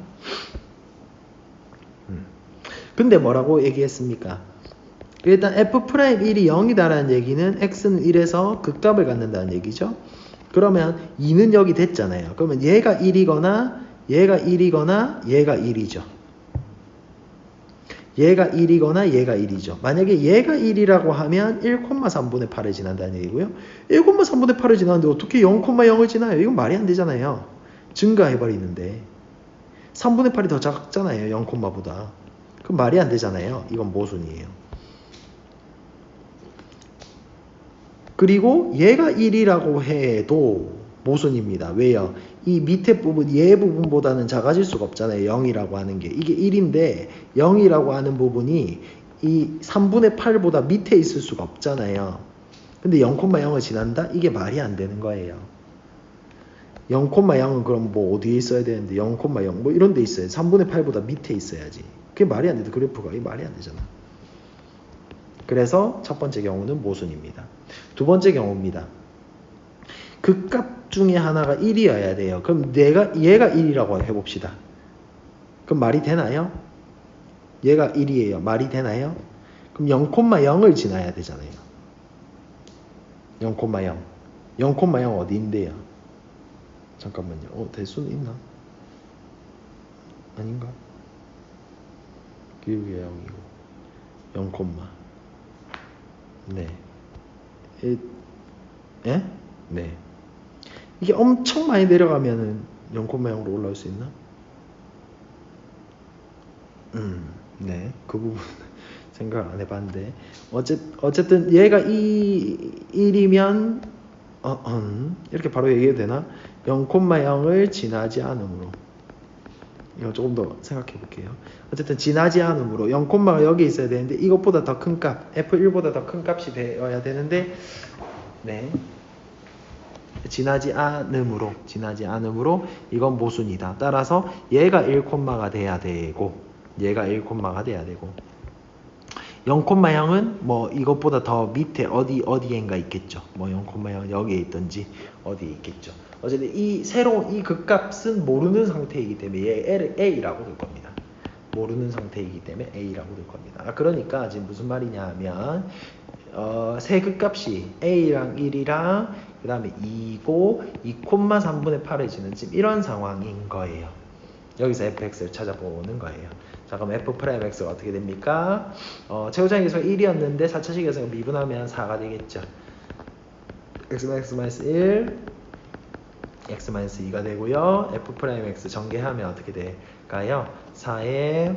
근데 뭐라고 얘기했습니까? 일단 F'1이 0이다라는 얘기는 x는 1에서 극값을 갖는다는 얘기죠. 그러면 2는 여기 됐잖아요. 그러면 얘가 1이거나 얘가 1이거나 얘가 1이죠. 얘가 1이거나 얘가 1이죠. 만약에 얘가 1이라고 하면 1,3분의 8을 지난다는 얘기고요. 1,3분의 8을 지나는데 어떻게 0,0을 지나요? 이건 말이 안 되잖아요. 증가해버리는데 3분의 8이 더 작잖아요. 0,보다. 그럼 말이 안 되잖아요. 이건 모순이에요. 그리고 얘가 1이라고 해도 모순입니다. 왜요? 이 밑에 부분, 얘 부분보다는 작아질 수가 없잖아요. 0이라고 하는 게. 이게 1인데 0이라고 하는 부분이 이 3분의 8보다 밑에 있을 수가 없잖아요. 근데 0,0을 지난다? 이게 말이 안 되는 거예요. 0,0은 그럼 뭐 어디에 있어야 되는데 0,0 뭐 이런 데 있어요. 3분의 8보다 밑에 있어야지. 그게 말이 안 돼. 그래프가 이게 말이 안 되잖아. 그래서 첫 번째 경우는 모순입니다. 두 번째 경우입니다. 극값 중에 하나가 1이어야 돼요. 그럼 얘가 1이라고 해봅시다. 그럼 말이 되나요? 얘가 1이에요. 말이 되나요? 그럼 0,0을 지나야 되잖아요. 0,0. 0,0 어디인데요? 잠깐만요. 될 수는 있나? 아닌가? 기울기가 0이고 0, 네. 예? 네. 이게 엄청 많이 내려가면은 0,0으로 올라올 수 있나? 네. 그 부분 생각 안 해봤는데 어쨌든 얘가 1이면 이렇게 바로 얘기해도 되나? 0,0을 지나지 않으므로 이거 조금 더 생각해 볼게요. 어쨌든 지나지 않으므로 0,가 여기 있어야 되는데 이것보다 더 큰 값 F1보다 더 큰 값이 되어야 되는데 네. 지나지 않으므로 이건 모순이다. 따라서 얘가 1,가 돼야 되고 얘가 1,가 돼야 되고 0,0은 뭐 이것보다 더 밑에 어디엔가 있겠죠. 뭐 0,0 여기에 있든지 어디에 있겠죠. 어쨌든 이 새로운 이 극값은 모르는 상태이기 때문에 얘 A라고 될 겁니다. 모르는 상태이기 때문에 A라고 될 겁니다. 그러니까 지금 무슨 말이냐 하면 세 극값이 A랑 1이랑 그 다음에 2고 2,3분의 8을 지는 지금 이런 상황인 거예요. 여기서 fx를 찾아보는 거예요. 자, 그럼 f'x가 어떻게 됩니까? 최고차항 계수가 1이었는데 4차식 계수가 미분하면 4가 되겠죠. x-1 x-2가 되고요. f'x 전개하면 어떻게 될까요? 4의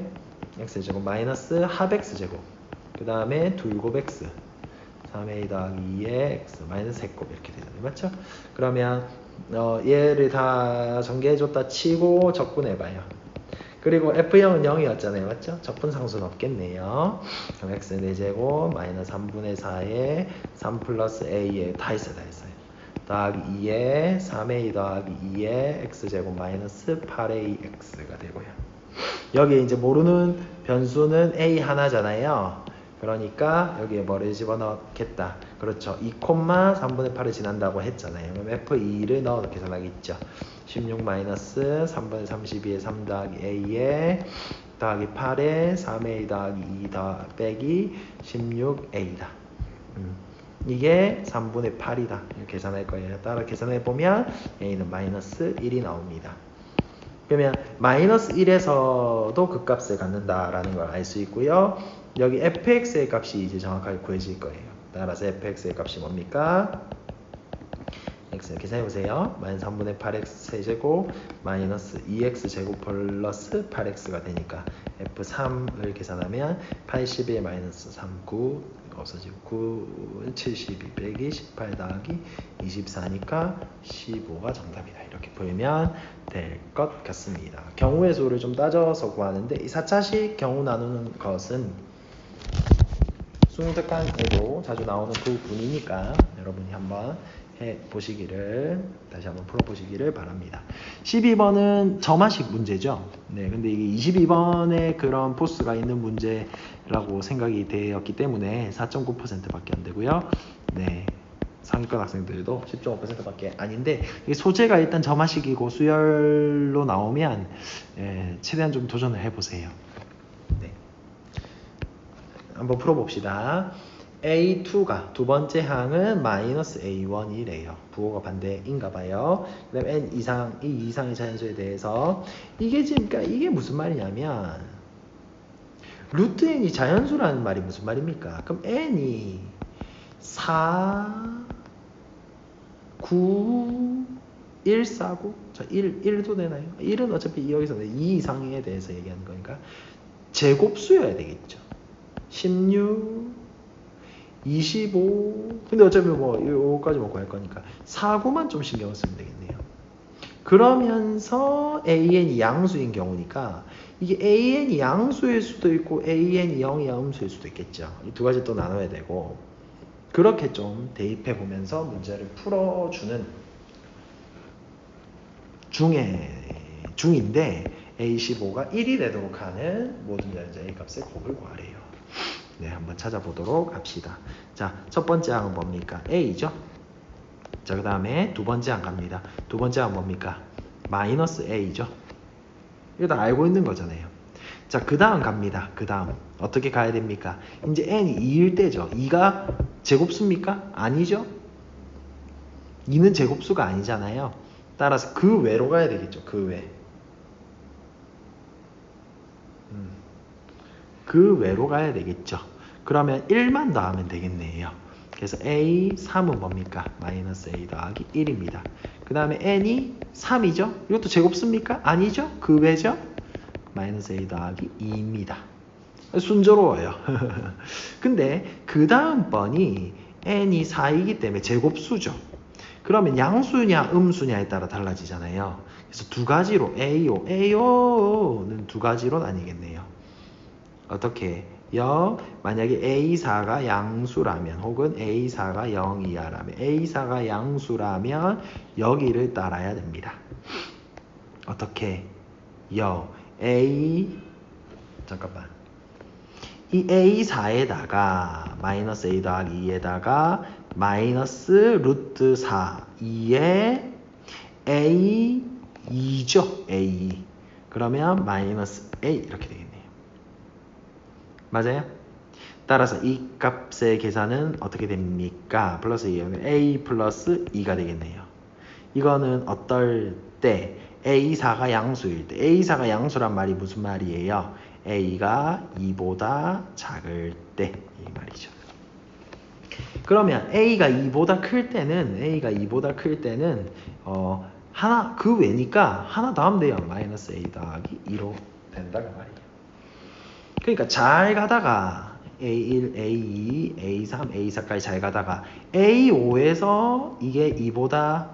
x제곱 마이너스 합 x제곱 그 다음에 둘곱 x 3a 더하기 2의 x 마이너스 세곱 이렇게 되잖아요. 맞죠? 그러면 얘를 다 전개해줬다 치고 적분해봐요. 그리고 F0은 0이었잖아요. 맞죠? 적분상수는 없겠네요. 그럼 x 4제곱 마이너스 3분의 4에 3 플러스 a에 다 있어요. 더하기 2에 3a 더하기 2의 x제곱 마이너스 8ax가 되고요. 여기 이제 모르는 변수는 a 하나잖아요. 그러니까 여기에 뭐를 집어넣겠다. 그렇죠. 2,3분의 8을 지난다고 했잖아요. 그럼 F2를 넣어도 계산하겠죠. 16 마이너스 3분의 32에 3 더하기 A에 더하기 8에 3A 더하기 2 빼기 16A다. 이게 3분의 8이다. 계산할 거예요. 따라 계산해보면 A는 마이너스 1이 나옵니다. 그러면 마이너스 1에서도 그 값을 갖는다라는 걸 알 수 있고요. 여기 fx의 값이 이제 정확하게 구해질 거예요. 따라서 fx의 값이 뭡니까? x 계산해보세요. 마이너스 3분의 8x 세제곱 마이너스 2x 제곱 플러스 8x가 되니까 f3을 계산하면 81 마이너스 3, 9 없어지고 9, 72 빼기 18 더하기 24니까 15가 정답이다. 이렇게 보이면 될 것 같습니다. 경우의 수를 좀 따져서 구하는데 이 4차식 경우 나누는 것은 수능특강에도 자주 나오는 그 분이니까 여러분이 한번 해보시기를 다시 한번 풀어보시기를 바랍니다. 12번은 점화식 문제죠. 네, 근데 이게 22번에 그런 포스가 있는 문제라고 생각이 되었기 때문에 4.9%밖에 안 되고요. 네, 상위권 학생들도 10.5%밖에 아닌데 이게 소재가 일단 점화식이고 수열로 나오면 최대한 좀 도전을 해보세요. 네, 한번 풀어봅시다. A2가 두 번째 항은 마이너스 A1이래요. 부호가 반대인가 봐요. 그 다음에 N 이상, 이 이상의 자연수에 대해서 이게 지금 그러니까 이게 무슨 말이냐면 루트 N이 자연수라는 말이 무슨 말입니까? 그럼 N이 4, 9, 1, 4, 9 자, 1도 되나요? 1은 어차피 여기서 2 이상에 대해서 얘기하는 거니까 제곱수여야 되겠죠. 16 25 근데 어차피 뭐 요거까지 먹고 할 거니까 4구만 좀 신경을 쓰면 되겠네요. 그러면서 AN이 양수인 경우니까 이게 AN이 양수일 수도 있고 AN이 0이 음수일 수도 있겠죠. 이 두 가지 또 나눠야 되고 그렇게 좀 대입해 보면서 문제를 풀어주는 중인데 A15가 1이 되도록 하는 모든 자연수 A값의 곱을 구하래요. 네, 한번 찾아보도록 합시다. 자, 첫 번째 항은 뭡니까? A죠? 자, 그 다음에 두 번째 항 갑니다. 두 번째 항은 뭡니까? 마이너스 A죠? 이거 다 알고 있는 거잖아요. 자, 그 다음 갑니다. 그 다음. 어떻게 가야 됩니까? 이제 N이 2일 때죠. 2가 제곱수입니까? 아니죠? 2는 제곱수가 아니잖아요. 따라서 그 외로 가야 되겠죠. 그 외. 그 외로 가야 되겠죠. 그러면 1만 더하면 되겠네요. 그래서 A3은 뭡니까? 마이너스 A 더하기 1입니다. 그 다음에 N이 3이죠? 이것도 제곱수입니까? 아니죠? 그 외죠? 마이너스 A 더하기 2입니다. 순조로워요. 근데 그 다음 번이 N이 4이기 때문에 제곱수죠. 그러면 양수냐 음수냐에 따라 달라지잖아요. 그래서 두 가지로 A는 두 가지로 나뉘겠네요. 어떻게? 만약에 A4가 양수라면 혹은 A4가 0 이하라면 A4가 양수라면 여기를 따라야 됩니다. 어떻게? 잠깐만. 이 A4에다가 마이너스 A 더하기 2에다가 마이너스 루트 4 2에 A2죠. A2. 그러면 마이너스 A 이렇게 되겠네요. 맞아요? 따라서 이 값의 계산은 어떻게 됩니까? 플러스 2는 A 플러스 2가 되겠네요. 이거는 어떨 때? A4가 양수일 때. A4가 양수란 말이 무슨 말이에요? A가 2보다 작을 때 이 말이죠. 그러면 A가 2보다 클 때는 하나 그 외니까 하나 더하면 돼요. 마이너스 A 더하기 2로 된다고 말이에요. 그러니까 잘 가다가 A1, A2, A3, A4까지 잘 가다가 A5에서 이게 2보다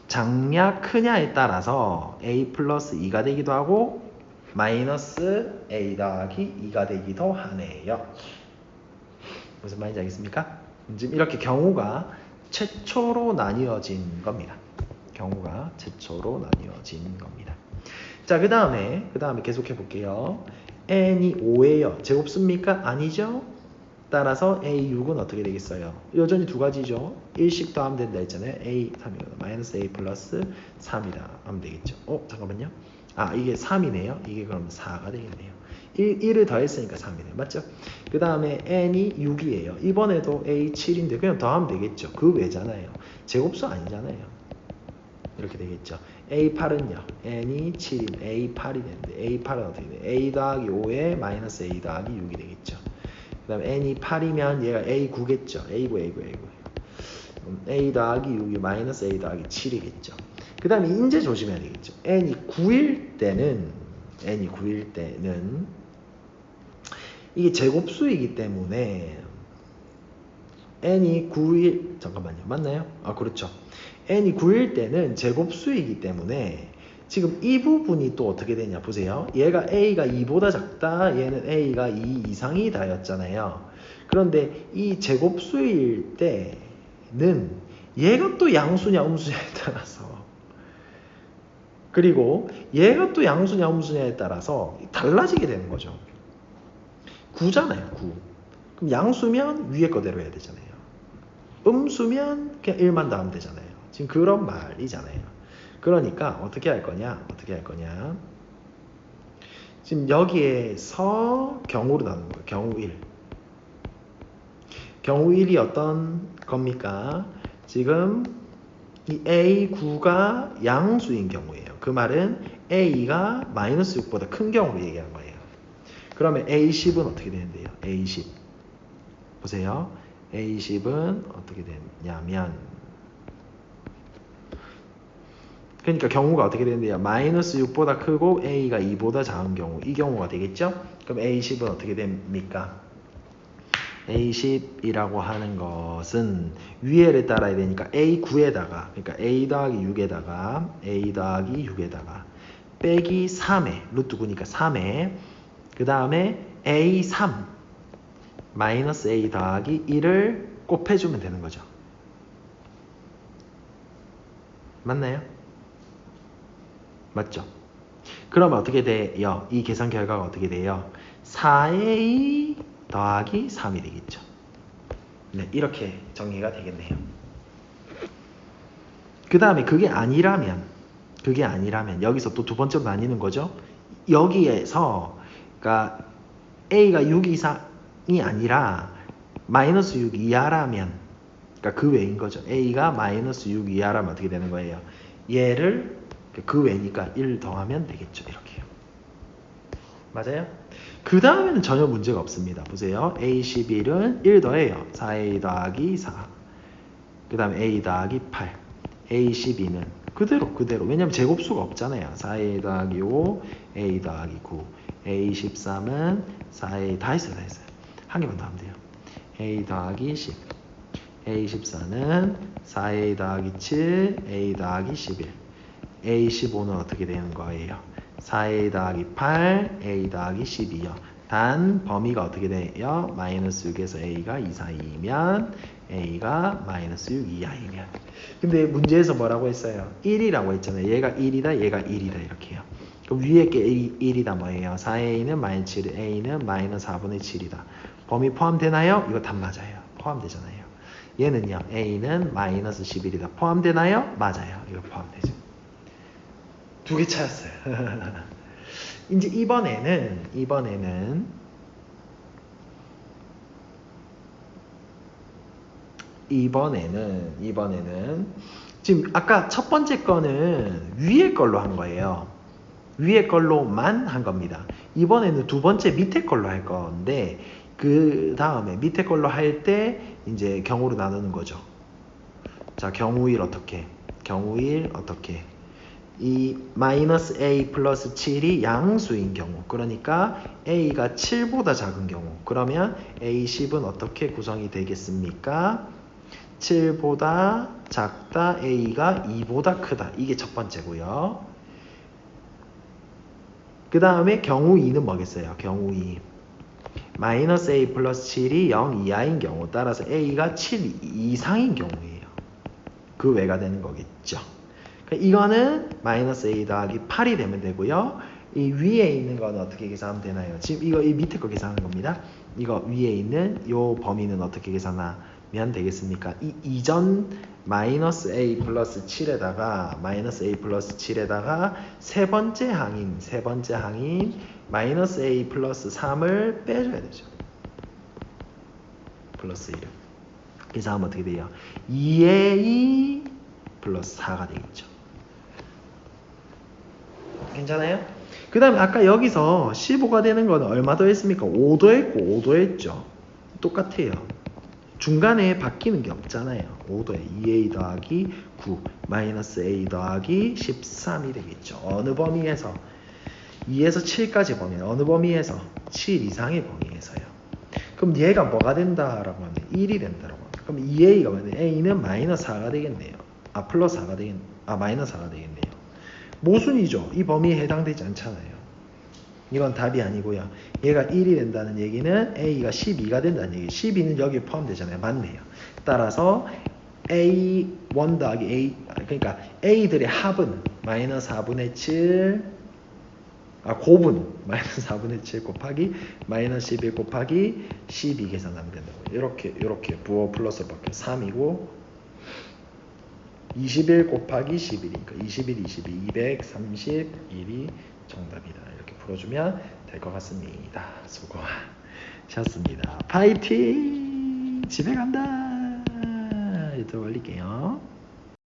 작냐 크냐에 따라서 A 플러스 2가 되기도 하고 마이너스 A 더하기 2가 되기도 하네요. 무슨 말인지 알겠습니까? 지금 이렇게 경우가 최초로 나뉘어진 겁니다. 자, 그 다음에 계속해 볼게요. N이 5예요. 제곱수입니까? 아니죠? 따라서 A6은 어떻게 되겠어요? 여전히 두 가지죠. 1씩 더하면 된다 했잖아요. A 3이거든. 마이너스 A 플러스 3이다 하면 되겠죠. 잠깐만요. 이게 3이네요. 이게 그럼 4가 되겠네요. 1을 더했으니까 3이네요. 맞죠? 그 다음에 n이 6이에요. 이번에도 A 7인데 그냥 더하면 되겠죠. 그 외잖아요. 제곱수 아니잖아요. 이렇게 되겠죠. A8은요. n이 7인 A8이 되는데 A8은 어떻게 돼요? A 더하기 5에 마이너스 A 더하기 6이 되겠죠. 그 다음에 n이 8이면 얘가 A9겠죠. A9. A 더하기 6이 마이너스 A 더하기 7이겠죠. 그 다음에 인제 조심해야 되겠죠. n이 9일 때는 이게 제곱수이기 때문에 n이 9일 잠깐만요. 맞나요? 그렇죠. n이 9일 때는 제곱수이기 때문에 지금 이 부분이 또 어떻게 되냐 보세요. 얘가 a가 2보다 작다. 얘는 a가 2 이상이다 였잖아요. 그런데 이 제곱수일 때는 얘가 또 양수냐 음수냐에 따라서 그리고 얘가 또 양수냐 음수냐에 따라서 달라지게 되는 거죠. 9잖아요. 9. 그럼 양수면 위에 거대로 해야 되잖아요. 음수면 그냥 1만 더하면 되잖아요. 지금 그런 말이잖아요. 그러니까 어떻게 할 거냐? 지금 여기에서 경우로 나누는 거예요. 경우 1. 경우 1이 어떤 겁니까? 지금 이 A9가 양수인 경우예요. 그 말은 A가 마이너스 6보다 큰 경우로 얘기하는 거예요. 그러면 A10은 어떻게 되는데요? A10. 보세요. A10은 어떻게 되냐면 그러니까 경우가 어떻게 되는데요? 마이너스 6보다 크고 A가 2보다 작은 경우. 이 경우가 되겠죠? 그럼 A10은 어떻게 됩니까? A10이라고 하는 것은 위에를 따라야 되니까 A9에다가 그러니까 A 더하기 6에다가 빼기 3에 루트 9니까 3에 그 다음에 A3 마이너스 A 더하기 1을 곱해주면 되는 거죠. 맞나요? 맞죠? 그러면 어떻게 돼요? 이 계산 결과가 어떻게 돼요? 4A 더하기 3이 되겠죠. 네, 이렇게 정리가 되겠네요. 그 다음에 그게 아니라면 여기서 또 두 번째로 나뉘는 거죠. 여기에서 그러니까 A가 6 이상이 아니라 마이너스 6 이하라면 그러니까 그 외인 거죠. A가 마이너스 6 이하라면 어떻게 되는 거예요? 얘를 그 외니까 1 더하면 되겠죠. 이렇게요. 맞아요? 그 다음에는 전혀 문제가 없습니다. 보세요. A11은 1 더해요. 4A 더하기 4. 그 다음에 A 더하기 8. A12는 그대로. 왜냐면 제곱수가 없잖아요. 4A 더하기 5, A 더하기 9. A13은 4A 다 했어요. 한 개만 더 하면 돼요. A 더하기 10. A14는 4A 더하기 7, A 더하기 11. A15는 어떻게 되는 거예요? 4A 더하기 8, A 더하기 12요. 단 범위가 어떻게 돼요? 마이너스 6에서 A가 2 사이면 A가 마이너스 6 이하이면. 근데 문제에서 뭐라고 했어요? 1이라고 했잖아요. 얘가 1이다, 얘가 1이다 이렇게요. 그럼 위에 게 1이다 뭐예요? 4A는 마이너스 7, A는 마이너스 4분의 7이다. 범위 포함되나요? 이거 답 맞아요. 포함되잖아요. 얘는요, A는 마이너스 11이다. 포함되나요? 맞아요. 이거 포함되죠. 두 개 찾았어요. 이제 이번에는 지금 아까 첫 번째 거는 위에 걸로 한 거예요. 위에 걸로만 한 겁니다. 이번에는 두 번째 밑에 걸로 할 건데 그 다음에 밑에 걸로 할 때 이제 경우로 나누는 거죠. 자, 경우 1 어떻게? 이 마이너스 A 플러스 7이 양수인 경우, 그러니까 A가 7보다 작은 경우, 그러면 A10은 어떻게 구성이 되겠습니까? 7보다 작다, A가 2보다 크다. 이게 첫 번째고요. 그 다음에 경우 2는 뭐겠어요? 경우 2. 마이너스 A 플러스 7이 0 이하인 경우, 따라서 A가 7 이상인 경우예요. 그 외가 되는 거겠죠. 이거는 마이너스 A 더하기 8이 되면 되고요. 이 위에 있는 거는 어떻게 계산하면 되나요? 지금 이거 이 밑에 거 계산하는 겁니다. 이거 위에 있는 요 범위는 어떻게 계산하면 되겠습니까? 이 이전 마이너스 a 플러스 7에다가 마이너스 a 플러스 7에다가 세 번째 항인 마이너스 a 플러스 3을 빼줘야 되죠. 플러스 1을. 그래서 하면 어떻게 돼요? 2a 플러스 4가 되겠죠. 괜찮아요? 그 다음에 아까 여기서 15가 되는 거는 얼마 더했습니까? 5 더했고 5 더했죠. 똑같아요. 중간에 바뀌는 게 없잖아요. 5 더해 2a 더하기 9 마이너스 a 더하기 13이 되겠죠. 어느 범위에서? 2에서 7까지 범위. 어느 범위에서? 7 이상의 범위에서요. 그럼 얘가 뭐가 된다라고 하면 1이 된다라고 합니다. 그럼 2a가 뭐냐? a는 마이너스 4가 되겠네요. 플러스 4가 되겠네요. 마이너스 4가 되겠네요. 모순이죠. 이 범위에 해당되지 않잖아요. 이건 답이 아니고요. 얘가 1이 된다는 얘기는 a가 12가 된다는 얘기예요. 12는 여기에 포함되잖아요. 맞네요. 따라서 a1 더하기 a 그러니까 a들의 합은 마이너스 4분의 7 곱은 마이너스 4분의 7 곱하기 마이너스 11 곱하기 12 계산하면 된다고. 이렇게 부호 플러스 바뀌어 3이고 21 곱하기 11이니까 21, 22, 231이 정답이다. 이렇게 풀어주면 될 것 같습니다. 수고하셨습니다. 파이팅! 집에 간다. 유튜브 올릴게요.